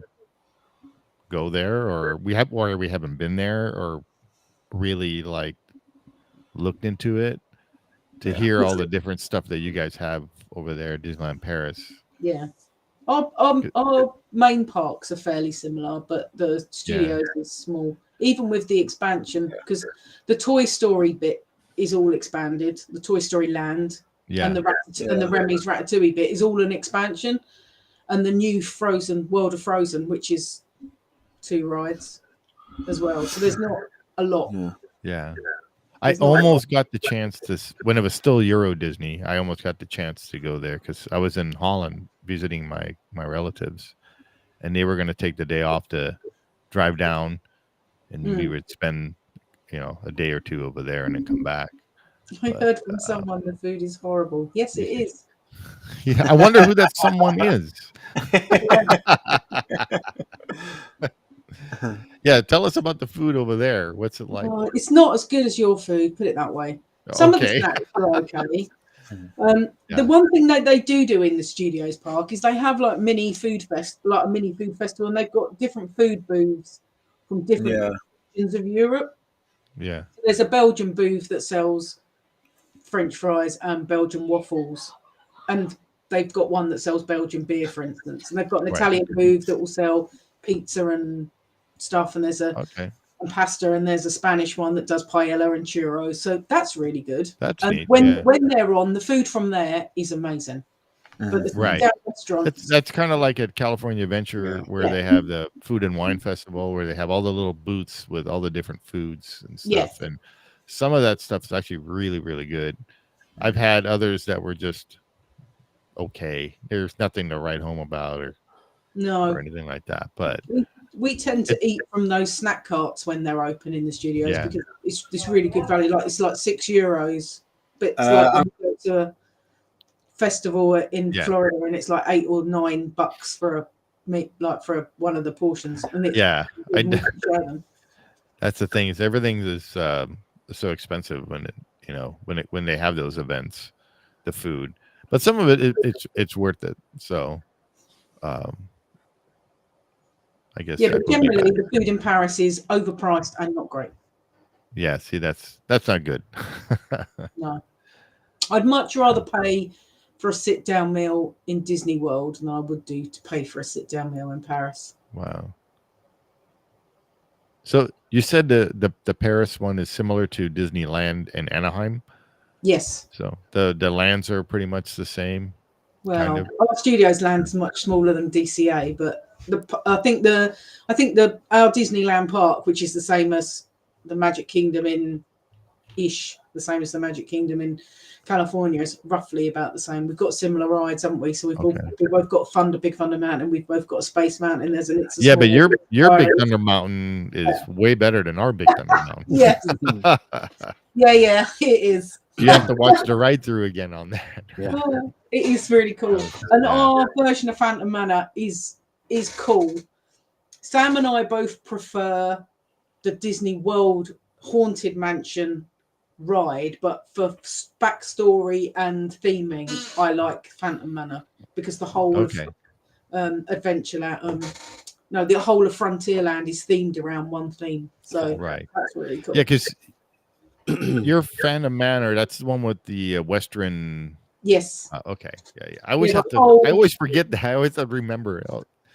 go there, or we haven't been there or really like looked into it to hear all the different stuff that you guys have over there at Disneyland Paris. Yeah. Our main parks are fairly similar, but the studios is small. Even with the expansion, because the Toy Story bit is all expanded, the Toy Story Land, and the Remy's Ratatouille bit is all an expansion, and the new World of Frozen, which is 2 rides as well. So there's not a lot. Yeah. I almost got the chance to, when it was still Euro Disney, I almost got the chance to go there because I was in Holland visiting my relatives, and they were going to take the day off to drive down, and we would spend, a day or 2 over there and then come back. I heard from someone the food is horrible. Yes, it is. Yeah, I wonder who that someone is. Yeah, tell us about the food over there. What's it like? It's not as good as your food, put it that way. Some of the Okay. snacks are okay. Yeah. The one thing that they do in the Studios Park is they have like a mini food festival, and they've got different food booths from different regions of Europe. Yeah. There's a Belgian booth that sells French fries and Belgian waffles, and they've got one that sells Belgian beer, for instance. And they've got an Right. Italian booth that will sell pizza and stuff. And there's Okay. and pasta, and there's a Spanish one that does paella and churros. So that's really good. That's And neat. when they're on, the food from there is amazing. But the Right. restaurants, That's kind of like at California Adventure where they have the food and wine festival where they have all the little booths with all the different foods and stuff. Yes. And some of that stuff is actually really, really good. I've had others that were just okay. There's nothing to write home about or anything like that. But we tend to eat from those snack carts when they're open in the studios because it's really good value. Like it's like €6, but it's like when you go to a festival in Florida and it's like $8 or $9 for a meat, like for one of the portions. And it's that's the thing is everything is so expensive when they have those events, the food. But some of it's worth it. So I guess but generally the food in Paris is overpriced and not great. Yeah, see that's not good. No. I'd much rather pay for a sit-down meal in Disney World than I would do to pay for a sit-down meal in Paris. Wow. So you said the Paris one is similar to Disneyland and Anaheim? Yes. So the lands are pretty much the same. Well, kind of. our Studios land's much smaller than DCA, but I think our Disneyland park, which is the same as the Magic Kingdom the same as the Magic Kingdom in California, is roughly about the same. We've got similar rides, haven't we? So we've both got Big Thunder Mountain. We've both got a Space Mountain. But your Big Thunder Mountain is way better than our Big Thunder Mountain. Yes. Yeah, it is. You have to watch the ride through again on that. Yeah. Oh, it is really cool. And our version of Phantom Manor is cool. Sam and I both prefer the Disney World Haunted Mansion ride, but for backstory and theming, I like Phantom Manor because the whole of Adventureland, the whole of Frontierland is themed around one theme. So that's really cool. Yeah, because your Phantom Manor, that's the one with the Western. Yes. Okay. Yeah. I always I always forget that. I always have to remember.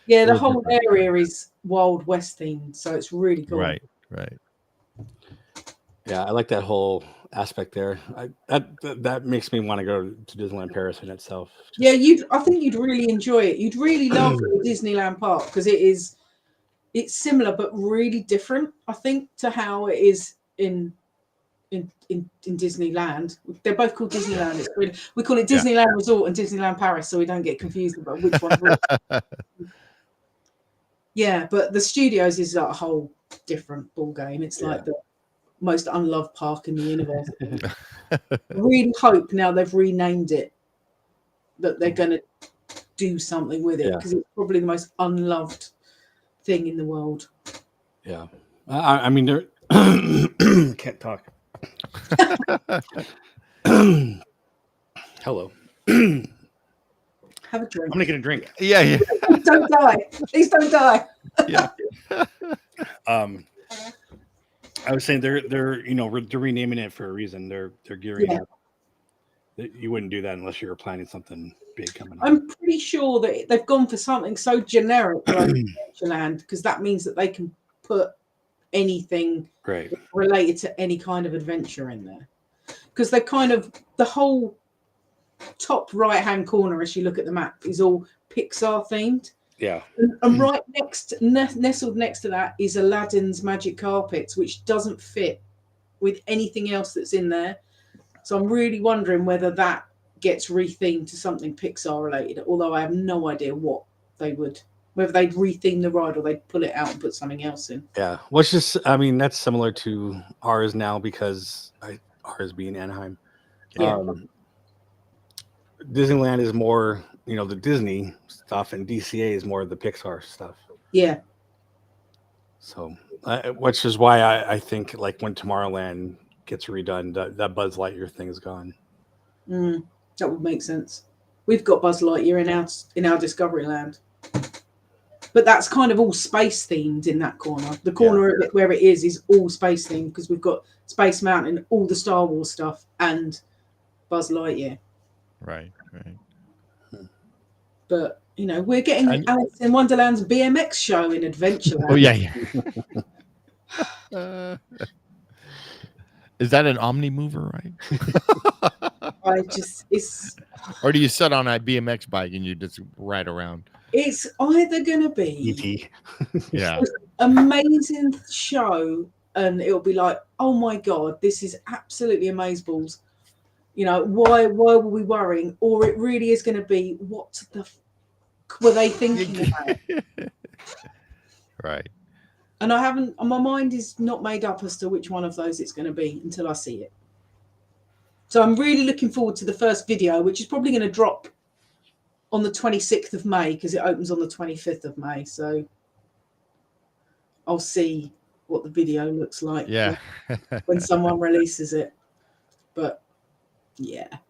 Yeah, the whole area is Wild West themed, so it's really cool. Right. Yeah, I like that whole aspect there. That makes me want to go to Disneyland Paris in itself. I think you'd really enjoy it. You'd really love the Disneyland park because it's similar but really different, I think, to how it is in Disneyland. They're both called Disneyland. We call it Disneyland Resort and Disneyland Paris, so we don't get confused about which one's which. Yeah, but the Studios is like a whole different ball game. It's like the most unloved park in the universe. I really hope now they've renamed it that they're going to do something with it because it's probably the most unloved thing in the world. Yeah, I mean, they're can't talk. Hello. Have a drink. I'm gonna get a drink. Yeah. Don't die. Please don't die. Yeah. I was saying they're renaming it for a reason. They're gearing up. You wouldn't do that unless you were planning something big coming up. I'm pretty sure that they've gone for something so generic like Adventureland because that means that they can put anything related to any kind of adventure in there. Because they're kind of the whole top right-hand corner as you look at the map is all Pixar themed. Yeah. And right nestled next to that is Aladdin's Magic Carpets, which doesn't fit with anything else that's in there. So I'm really wondering whether that gets rethemed to something Pixar related, although I have no idea whether they'd retheme the ride or they'd pull it out and put something else in. Yeah. Well, that's similar to ours now because ours being Anaheim. Yeah. Disneyland is more, the Disney stuff, and DCA is more of the Pixar stuff. Yeah. So Which is why I think like when Tomorrowland gets redone, that Buzz Lightyear thing is gone. That would make sense. We've got Buzz Lightyear in our Discoveryland, but that's kind of all space themed in that corner. The corner of it where it is all space themed because we've got Space Mountain, all the Star Wars stuff, and Buzz Lightyear. Right. But we're getting Alice in Wonderland's BMX show in Adventureland. Oh yeah. Is that an Omni mover, right? It's. Or do you sit on that BMX bike and you just ride around? It's either gonna be E.T. Yeah, amazing show, and it'll be like, oh my god, this is absolutely amazeballs. Why were we worrying? Or it really is going to be, what the were they thinking about? Right. And my mind is not made up as to which one of those it's going to be until I see it. So I'm really looking forward to the first video, which is probably going to drop on the 26th of May because it opens on the 25th of May. So I'll see what the video looks like when someone releases it. But I'm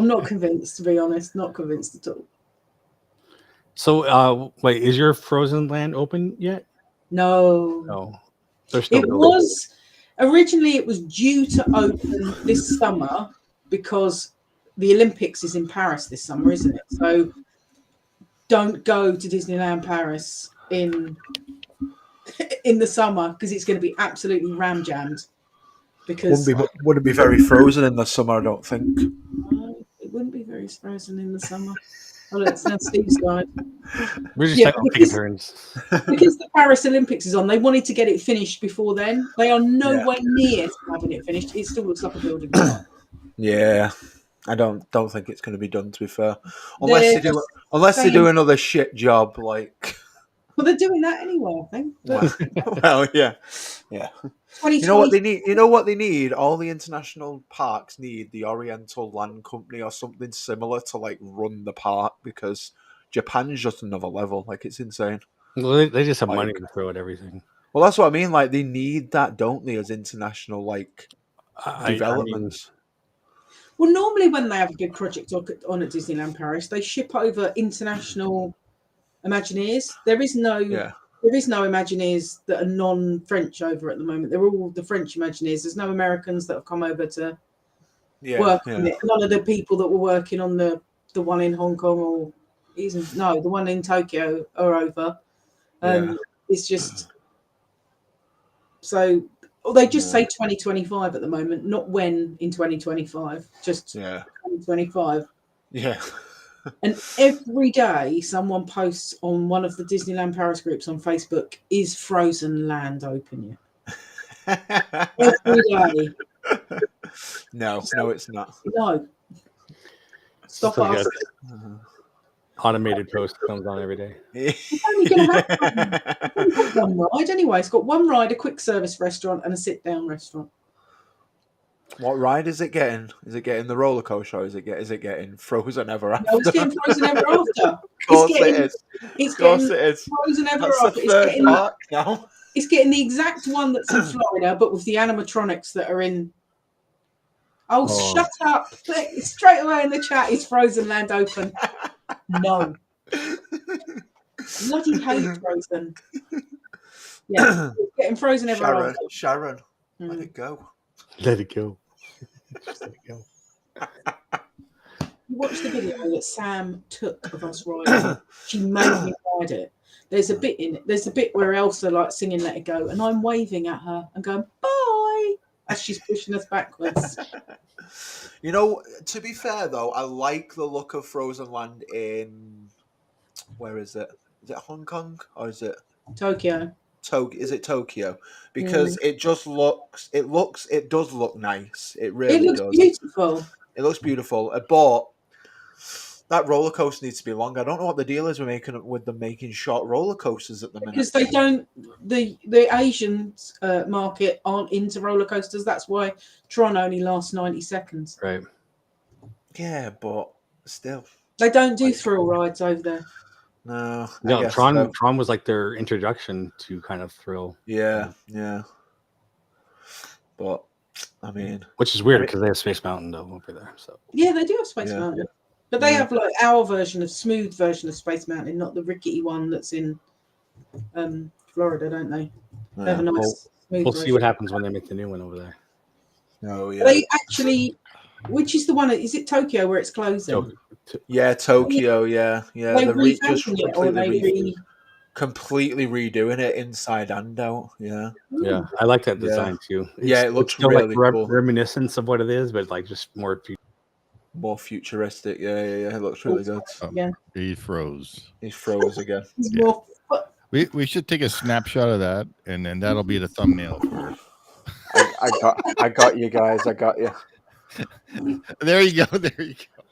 not convinced, to be honest. Not convinced at all. So, wait, is your Frozen Land open yet? No. They're still Originally it was due to open this summer because the Olympics is in Paris this summer, isn't it? So don't go to Disneyland Paris in the summer because it's going to be absolutely ram-jammed. Because wouldn't be very frozen in the summer, I don't think. It wouldn't be very frozen in the summer. Oh, that's now Steve's side. We're just taking turns. Because the Paris Olympics is on, they wanted to get it finished before then. They are nowhere near having it finished. It still looks like a building site. Yeah, I don't think it's going to be done. To be fair, unless they do another shit job like. Well, they're doing that anyway, I think. Well, yeah. You know what they need? All the international parks need the Oriental Land Company or something similar to like run the park because Japan's just another level. Like it's insane. Well, they just have money to throw at everything. Well, that's what I mean. Like they need that, don't they, as international developments? Well, normally when they have a big project on at Disneyland Paris, they ship over international Imagineers. There is no Imagineers that are non-French over at the moment. They're all the French Imagineers. There's no Americans that have come over to work on it. None of the people that were working on the one in Hong Kong the one in Tokyo are over. It's just so they just say 2025 at the moment, not when in 2025, just 2025. Yeah. And every day someone posts on one of the Disneyland Paris groups on Facebook, is Frozen Land open yet? Every day. No, it's not. No. Stop asking. Automated post comes on every day. It's only going to have one ride anyway. It's got one ride, a quick service restaurant, and a sit-down restaurant. What ride is it getting? Is it getting the roller coaster? Or is it getting Frozen Ever After? No, it's getting Frozen Ever After. Of course it is. Frozen Ever After. It's getting the exact one that's in Florida, but with the animatronics that are in. Oh, shut up! Straight away in the chat, is Frozen Land open? No. Bloody hate Frozen. Yeah, it's getting Frozen Ever After. Sharon, let it go. Let it go. Just let it go. You watch the video that Sam took of us riding. She made me ride it. There's a bit in it. There's a bit where Elsa like singing "Let It Go," and I'm waving at her and going "Bye" as she's pushing us backwards. You know, to be fair though, I like the look of Frozen Land in where is it? Is it Hong Kong or is it Tokyo? Is it Tokyo? Because it does look nice. It really does. It looks beautiful. It looks beautiful. But that roller coaster needs to be long. I don't know what the deal is with them making short roller coasters at the minute. Because they don't, the Asian market aren't into roller coasters. That's why Tron only lasts 90 seconds. Right. Yeah, but still. They don't do thrill rides over there. No, I No, guess Tron so. Tron was like their introduction to kind of thrill. Yeah. But I mean, Which is weird because they have Space Mountain though over there. So Yeah, they do have Space Yeah. Mountain, but they Yeah. have like our smooth version of Space Mountain, not the rickety one that's in Florida, don't they? They have a yeah. nice smooth we'll version. see what happens when they make the new one over there. Oh yeah. They actually, which is the one? Is it Tokyo where it's closing? Yeah, Tokyo. Yeah. They They're just revamping it, or they completely redoing it inside and out. Yeah. Yeah, I like that Yeah. design too. Yeah, it looks it's still really like cool. reminiscence of what it is, but like just more. More futuristic. Yeah. It looks really good. Yeah. He froze. He froze again. Yeah. We should take a snapshot of that, and then that'll be the thumbnail for it. I got you guys. I got you. There you go. There you go.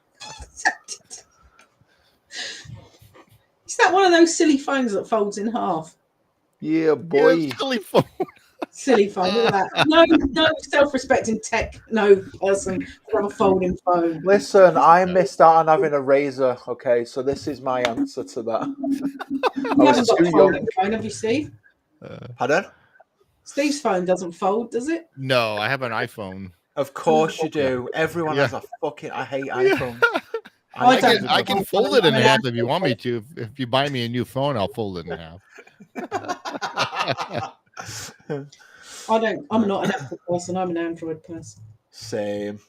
Is that one of those silly phones that folds in half? Yeah, boy. Yeah, silly phone. Silly phone. Look at that. No self-respecting tech. No person from a folding phone. Listen, I missed out on having a razor. Okay, so this is my answer to that. You was haven't got too a folding young. phone, have you, Steve? Pardon? Steve's phone doesn't fold, does it? No, I have an iPhone. Of course you do. Everyone has a fucking. I hate iPhones. I can fold it in half if you want me to. If you buy me a new phone, I'll fold it in half. I'm not an Apple person. I'm an Android person. Same.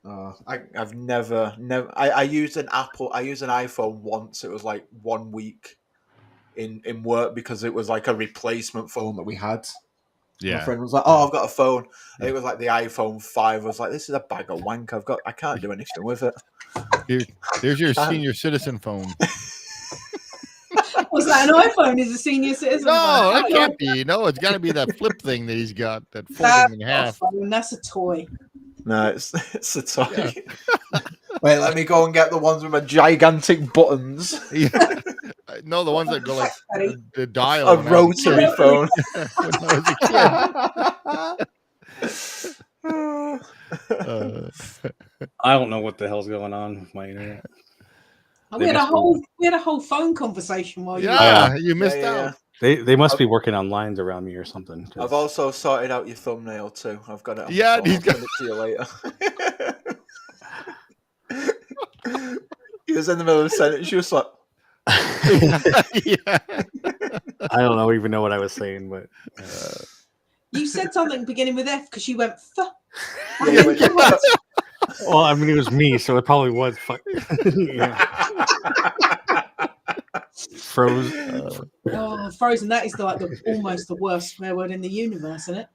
I've never. I used an Apple. I used an iPhone once. It was like 1 week in work because it was like a replacement phone that we had. Yeah. My friend was like, "Oh, I've got a phone." And it was like the iPhone 5. I was like, "This is a bag of wank. I can't do anything with it." There's your senior citizen phone. Was that an iPhone? Is a senior citizen? No, phone? that can't be. No, it's got to be that flip thing that he's got. That That's folding in not a half. phone. That's a toy. No, it's a toy. Wait, let me go and get the ones with my gigantic buttons. Yeah. No, the ones that go like the dial. A rotary phone. When I was a kid. I don't know what the hell's going on with my internet. We had a whole phone conversation while you. Yeah, you missed out. They must be working on lines around me or something. 'cause- I've also sorted out your thumbnail too. I've got it. On Yeah, the phone. he's got- I'll send it to you later. He was in the middle of a sentence. She was like, Yeah. I don't even know what I was saying, but You said something beginning with F because you went. yeah, but you- well, I mean, it was me, so it probably was. Yeah. Frozen. That is almost the worst swear word in the universe, isn't it?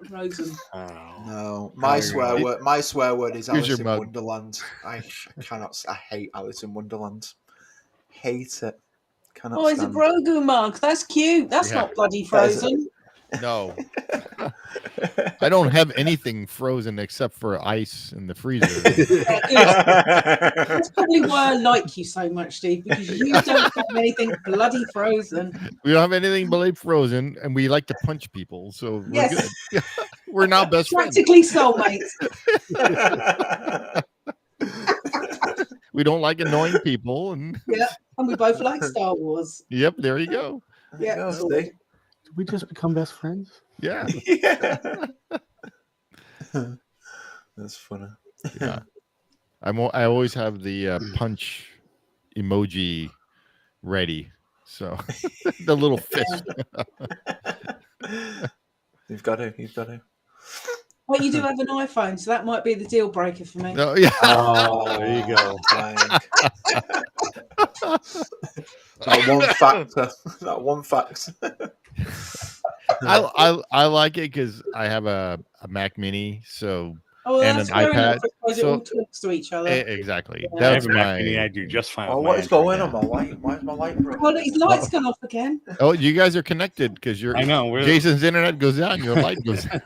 Frozen. No, my swear word is Here's Alice your in mug. Wonderland. I hate Alice in Wonderland. Hate it. Cannot Oh, it's a stand it. Grogu mug. That's cute. That's Yeah. not bloody Frozen. No. I don't have anything frozen except for ice in the freezer. That's probably why I like you so much, Steve, because you don't have anything bloody frozen. We don't have anything but frozen, and we like to punch people, so we're Yes. good. We're now best friends. Practically soulmates. We don't like annoying people, and Yeah, and we both like Star Wars. yep, there you go. Yeah, There you go, cool. Steve. Did we just become best friends? Yeah, Yeah. That's funny. yeah. I always have the punch emoji ready, so the little fist. You've got to. Well, you do have an iPhone, so that might be the deal breaker for me. No, yeah. Oh, there you go. That one factor. I like it because I have a Mac Mini, so Oh, and that's an fair enough, iPad, because it so- all talks to each other. exactly. Yeah. That's I my. do just fine. Oh, with what my is going Android. on my light? Why is my light broken? Well, his light's gone off again. Oh, you guys are connected because I know. Jason's internet goes out and your light goes out.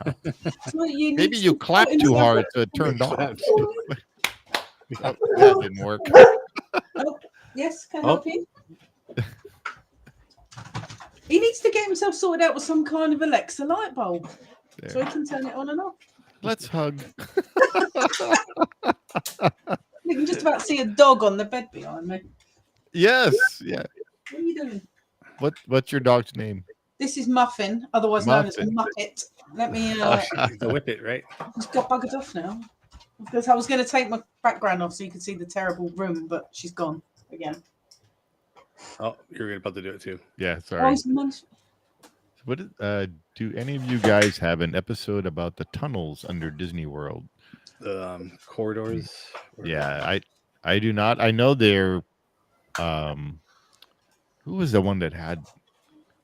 So you need Maybe to you put clapped in too the- hard so it turned off. Clapped. Oh, that didn't work. Oh, yes, can I Oh. help you? He needs to get himself sorted out with some kind of Alexa light bulb so There. he can turn it on and off. Let's hug. He can just about see a dog on the bed behind me. Yes. Yeah. What are you doing? What's your dog's name? This is Muffin, otherwise known as a Muffin. Muppet. Let me The whippet, right? just got buggered off now. Because I was going to take my background off so you could see the terrible room, but she's gone again. Oh, you're about to do it too. Yeah. Oh, Sorry. it's nice. What do any of you guys have an episode about the tunnels under Disney World? The corridors. Yeah, I do not. I know they're who was the one that had,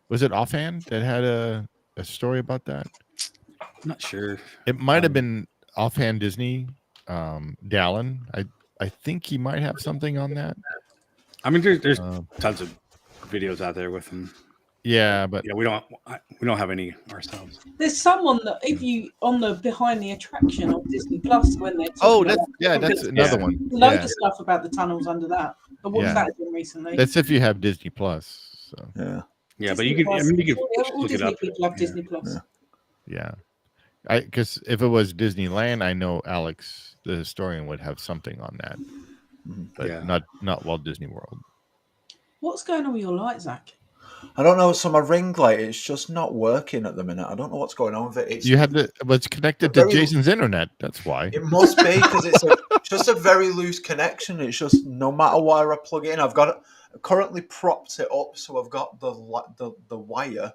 was it Offhand that had a story about that? I'm not sure. It might have been Offhand Disney, Dallin. I think he might have something on that. I mean, there's tons of videos out there with them. Yeah, but Yeah, we don't have any ourselves. There's someone that if you on the behind the attraction on Disney Plus when they're oh, talking that's about another one. loads Yeah, of stuff about the tunnels under that. But what was that doing recently? that's if you have Disney Plus. So Yeah. Yeah, but Disney you can. Plus. I mean, you can Yeah, just all look it Disney up. people have Yeah. Disney Plus. Yeah. yeah, because if it was Disneyland, I know Alex, the historian, would have something on that, but Yeah. not Walt Disney World. What's going on with your light, Zach? I don't know. So my ring light, it's just not working at the minute. I don't know what's going on with it. It's, You have it's connected to very- Jason's internet. That's why. It must be because it's just a very loose connection. It's just no matter where I plug it in, I've got it currently propped it up, so I've got the wire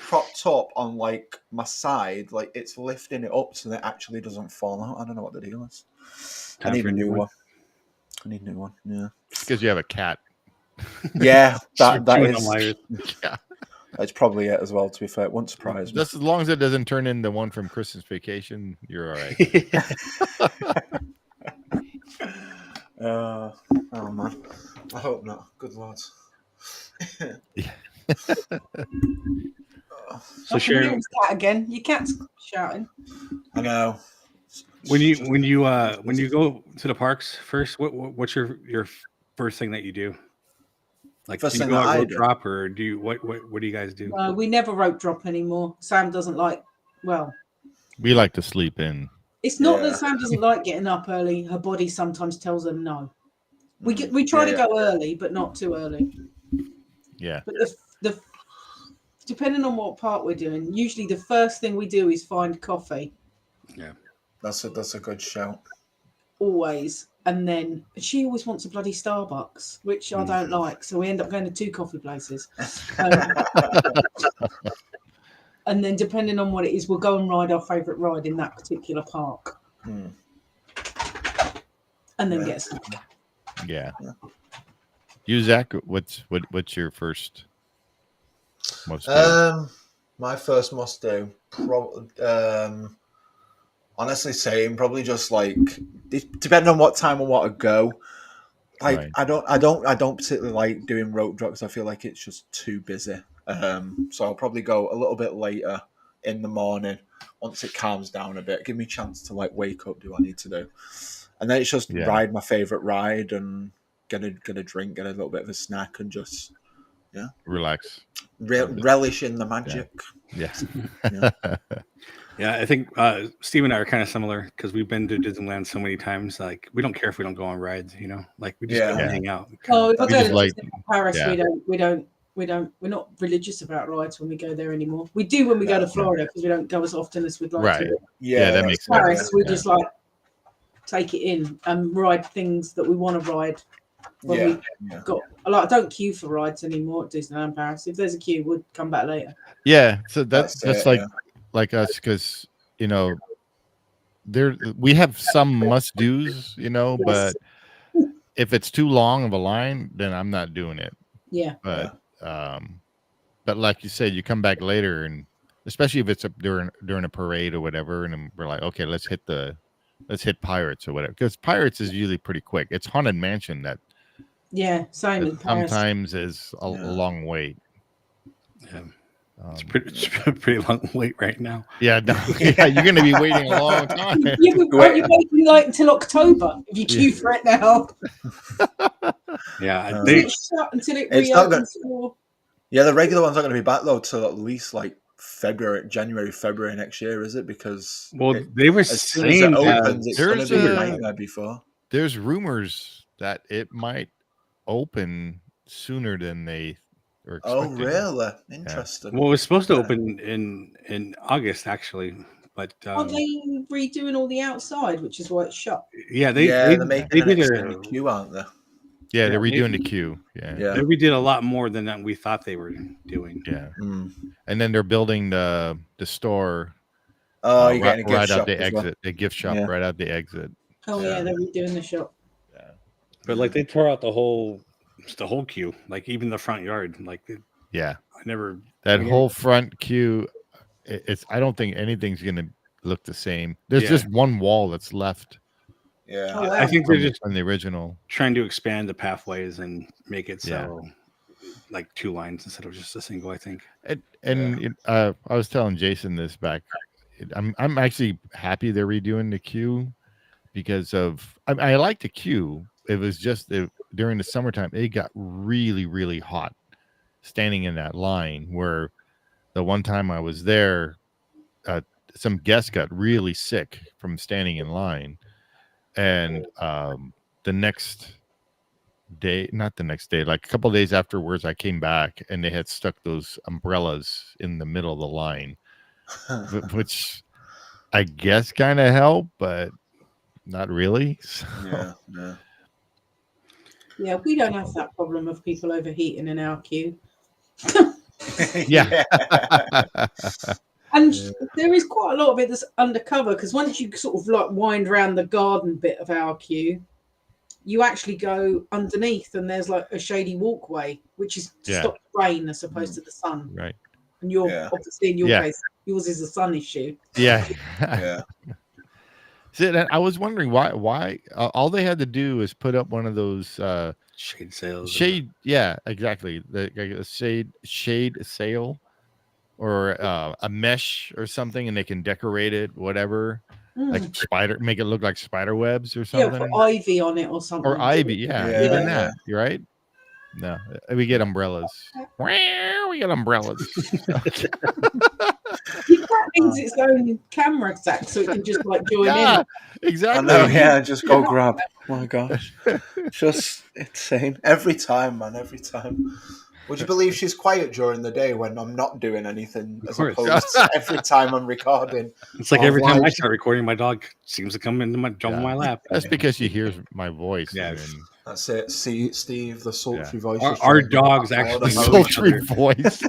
propped up on like my side, like it's lifting it up so that it actually doesn't fall out. I don't know what the deal is. I Time need for a a new new one. one. I need a new one. Yeah. Because you have a cat. Yeah, that Chewing on is. wires. Yeah. That's probably it as well. To be fair, it won't surprise me. Just as long as it doesn't turn into one from Christmas Vacation, you're all right. Oh man, I hope not. Good lord. So Sharon, cat again. Your cat's shouting. I know. when you go to the parks first, what's your first thing that you do? Like, First do you thing go that out I road do? drop, or do you what do you guys do? We never rope drop anymore. Sam doesn't like. Well, We like to sleep in. it's not Yeah. that Sam doesn't like getting up early. Her body sometimes tells her no. We try to Yeah. go early, but not too early. Yeah. But the depending on what part we're doing, usually the first thing we do is find coffee. Yeah. That's a good shout. Always. And then she always wants a bloody Starbucks, which I don't like. So we end up going to 2 coffee places. And then depending on what it is, we'll go and ride our favourite ride in that particular park. And then Yeah. get some. Yeah. You, Zach, what's your first most do? My first must do. Honestly, same. Probably just like depending on what time I want to go. Like Right. I don't particularly like doing rope drops. I feel like it's just too busy. So I'll probably go a little bit later in the morning once it calms down a bit. Give me a chance to like wake up. Do what I need to do, and then it's just ride my favorite ride and get a drink, get a little bit of a snack, and just Relax. relish in the magic. Yeah. Yeah, I think Steve and I are kind of similar because we've been to Disneyland so many times. Like, we don't care if we don't go on rides, you know. Like, we just go and hang out. Oh, if I We go just to like- Paris, yeah. we're not religious about rides when we go there anymore. We do when we go to Florida because we don't go as often as we'd like Right. to. Yeah, that makes sense. Paris, we Yeah. just like take it in and ride things that we want to ride. When we got like, I don't queue for rides anymore at Disneyland Paris. If there's a queue, we'll come back later. Yeah, so that's it, like us, because we have some must do's, but if it's too long of a line, then I'm not doing it. Yeah. But like you said, you come back later, and especially if it's during a parade or whatever, and then we're like, okay, let's hit Pirates or whatever, because Pirates is usually pretty quick. It's Haunted Mansion that Same in Paris. sometimes is a long wait. Yeah. It's a pretty long wait right now. Yeah, yeah, you're going to be waiting a long time. Yeah, but won't you waiting like until October if you queue for it now? Yeah, Until it It's not reopens. Yeah, the regular ones aren't going to be back though till at least like January, February next year, is it? Because they were as soon as it saying opens, that it's going to there's be a a- nightmare before. there's rumors that it might open sooner than they are Oh, expecting. really? Interesting. Well, it was supposed to Yeah. open in August actually, but Aren't they redoing all the outside, which is why it's shut? yeah, They're making an did extended queue, aren't they? Yeah, they're Yeah, redoing the queue. Yeah. Yeah. they redid a lot more than that we thought they were doing. Yeah. Mm. And then they're building the store Oh, you're getting a gift right shop out the as well. exit. The gift shop Yeah. right out the exit. Oh yeah, they're redoing the shop. Yeah. But like they tore out the whole queue, like even the front yard. Like Yeah. I never That whole front queue, it's I don't think anything's gonna look the same. There's just one wall that's left Yeah. Oh, wow. I think they're just from the original. trying to expand the pathways and make it so like 2 lines instead of just a single. I think. I was telling Jason this back. I'm actually happy they're redoing the queue because of I like the queue. It was just during the summertime it got really, really hot standing in that line. Where the one time I was there, some guests got really sick from standing in line, and the next day, not the next day, like a couple of days afterwards, I came back and they had stuck those umbrellas in the middle of the line, which I guess kind of helped, but not really. So, Yeah. Yeah, we don't have that problem of people overheating in our queue. yeah. And there is quite a lot of it that's undercover because once you sort of like wind around the garden bit of our queue, you actually go underneath and there's like a shady walkway, which is to stop the rain as opposed to the sun. Right. And you're obviously in your case, yours is a sun issue. Yeah. Yeah. See, I was wondering why all they had to do is put up one of those Shade sails. yeah, exactly. The shade sail or a mesh or something, and they can decorate it, whatever. Like make it look like spider webs or something. Yeah, put ivy on it or something. Or ivy, even that. You're right. No, we get umbrellas. We get umbrellas. That means its own camera stack, so it can just like join in. Exactly. I know, just go grab. Oh my gosh. Just insane. Every time, man, every time. Would you believe she's quiet during the day when I'm not doing anything as opposed to every time I'm recording? It's like every time I start recording, my dog seems to come into jump in my lap. That's because she hears my voice. Yeah. That's it. See, Steve, the sultry voice. Our dogs actually know each sultry other. voice.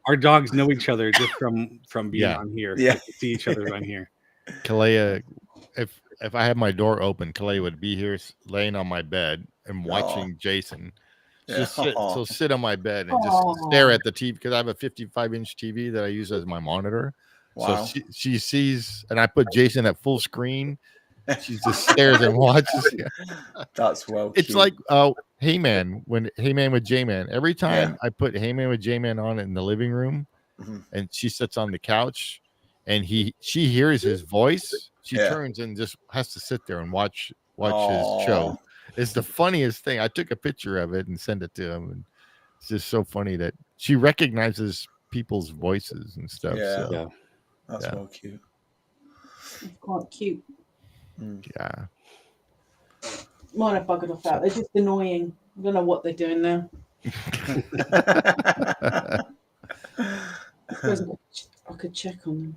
Our dogs know each other just from being on here. Yeah. They can see each other on here. Kalea, if I had my door open, Kalea would be here laying on my bed and watching Jason. She'll sit on my bed and just stare at the TV because I have a 55-inch TV that I use as my monitor. Wow. So she sees, and I put Jason at full screen. She just stares and watches. That's well. It's cute. like Hey-Man with J-Man. Every time I put Hey-Man with J-Man on in the living room, and she sits on the couch, and she hears his voice, she turns and just has to sit there and watch his show. It's the funniest thing. I took a picture of it and sent it to him, and it's just so funny that she recognizes people's voices and stuff. Yeah, so, that's well cute. It's quite cute. Yeah. Mine are buggered off out. They're just annoying. I don't know what they're doing now. I suppose I could check on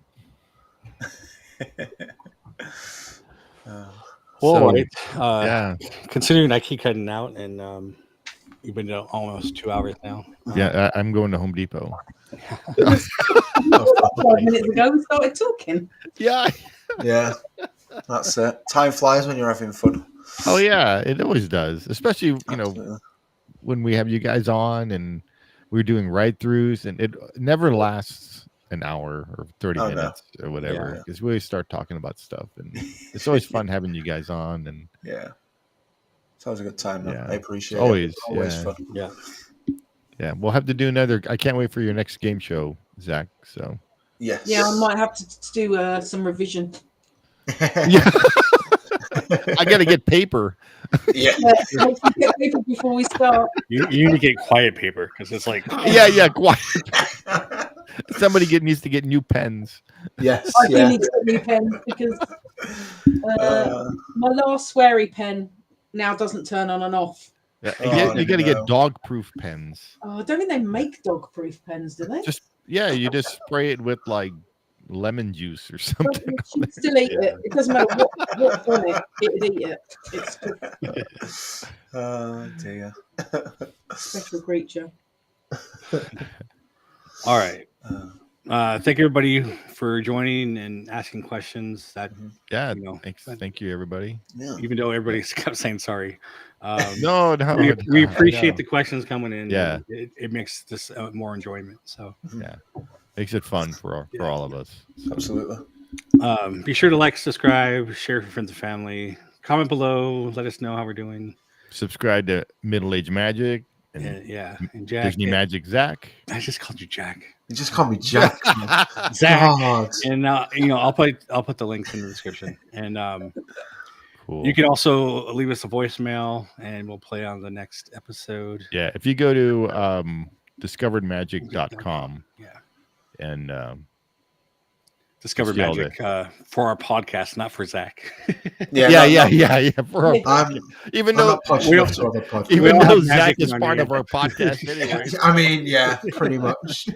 them. Well, right. Considering I keep cutting out, and you've been almost 2 hours now. I'm going to Home Depot. 5 minutes ago, we started talking. Yeah. Yeah, that's it. Time flies when you're having fun. Oh yeah, it always does. Especially when we have you guys on and we're doing ride-throughs, and it never lasts an hour or 30 minutes or whatever, because we always start talking about stuff, and it's always fun having you guys on. And it's always a good time. I appreciate it. Always fun. Yeah, we'll have to do another. I can't wait for your next game show, Zach. So yes, I might have to do some revision. Yeah. I got to get paper. Yeah. Get paper before we start. You need to get quiet paper because it's like quiet. Somebody needs to get new pens. Yes, I do need to get new pens because My last sweary pen now doesn't turn on and off. Yeah, Oh, you got to no. get dog-proof pens. Oh, I don't think they make dog-proof pens, do they? You just spray it with like lemon juice or But something. it should still eat it. It doesn't matter what's on it. It would eat it. It's just Oh dear. a special creature. All right. Thank everybody for joining and asking questions. That Yeah, you know, thank you, everybody. Yeah. even though everybody's kept saying sorry, No, we I appreciate know. the questions coming in. Yeah. it makes this more enjoyment. So Makes it fun for all of us. So, Absolutely. be sure to like, subscribe, share with friends and family. Comment below. Let us know how we're doing. subscribe to Middle Age Magic and And Jack. Disney Magic Zach. I just called you Jack. You just call me Jack. Zach. God. And I'll put the links in the description. And Cool. you can also leave us a voicemail, and we'll play on the next episode. Yeah, if you go to discoveredmagic.com Yeah. and Discover see all Magic for our podcast, not for Zach. yeah. For our, I'm even I'm though not pushing we off to other podcasts. We even don't though have Zach magic is in our part name. of our podcast anyway. I mean, yeah, pretty much.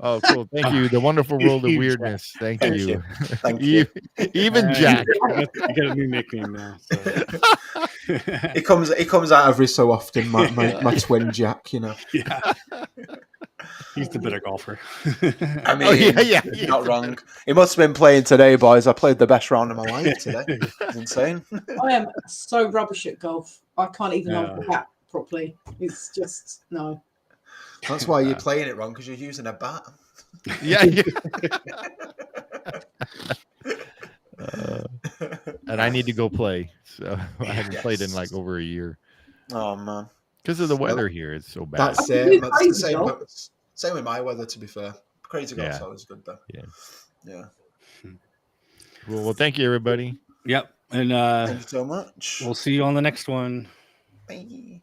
Oh, cool. Thank you. The wonderful world of Huge weirdness. Thank Thank you. you. Thank you. Even Jack. You got a new nickname now. So. It comes out every so often. My twin Jack, you know. Yeah. He's the better golfer. I mean, yeah. not wrong. He must have been playing today, boys. I played the best round of my life today. It's insane. I am so rubbish at golf. I can't even hold Yeah. the bat properly. It's just no. That's why you're playing it wrong, because you're using a bat. Yeah. And I need to go play. So I haven't played in like over a year. Oh man, Because of the weather here. It's so bad. that's I it. think That's the crazy same. golf. Same with my weather, to be fair. Crazy golf's Yeah. always good though. Yeah. Well, thank you, everybody. Yep. And Thank you so much. we'll see you on the next one. Bye.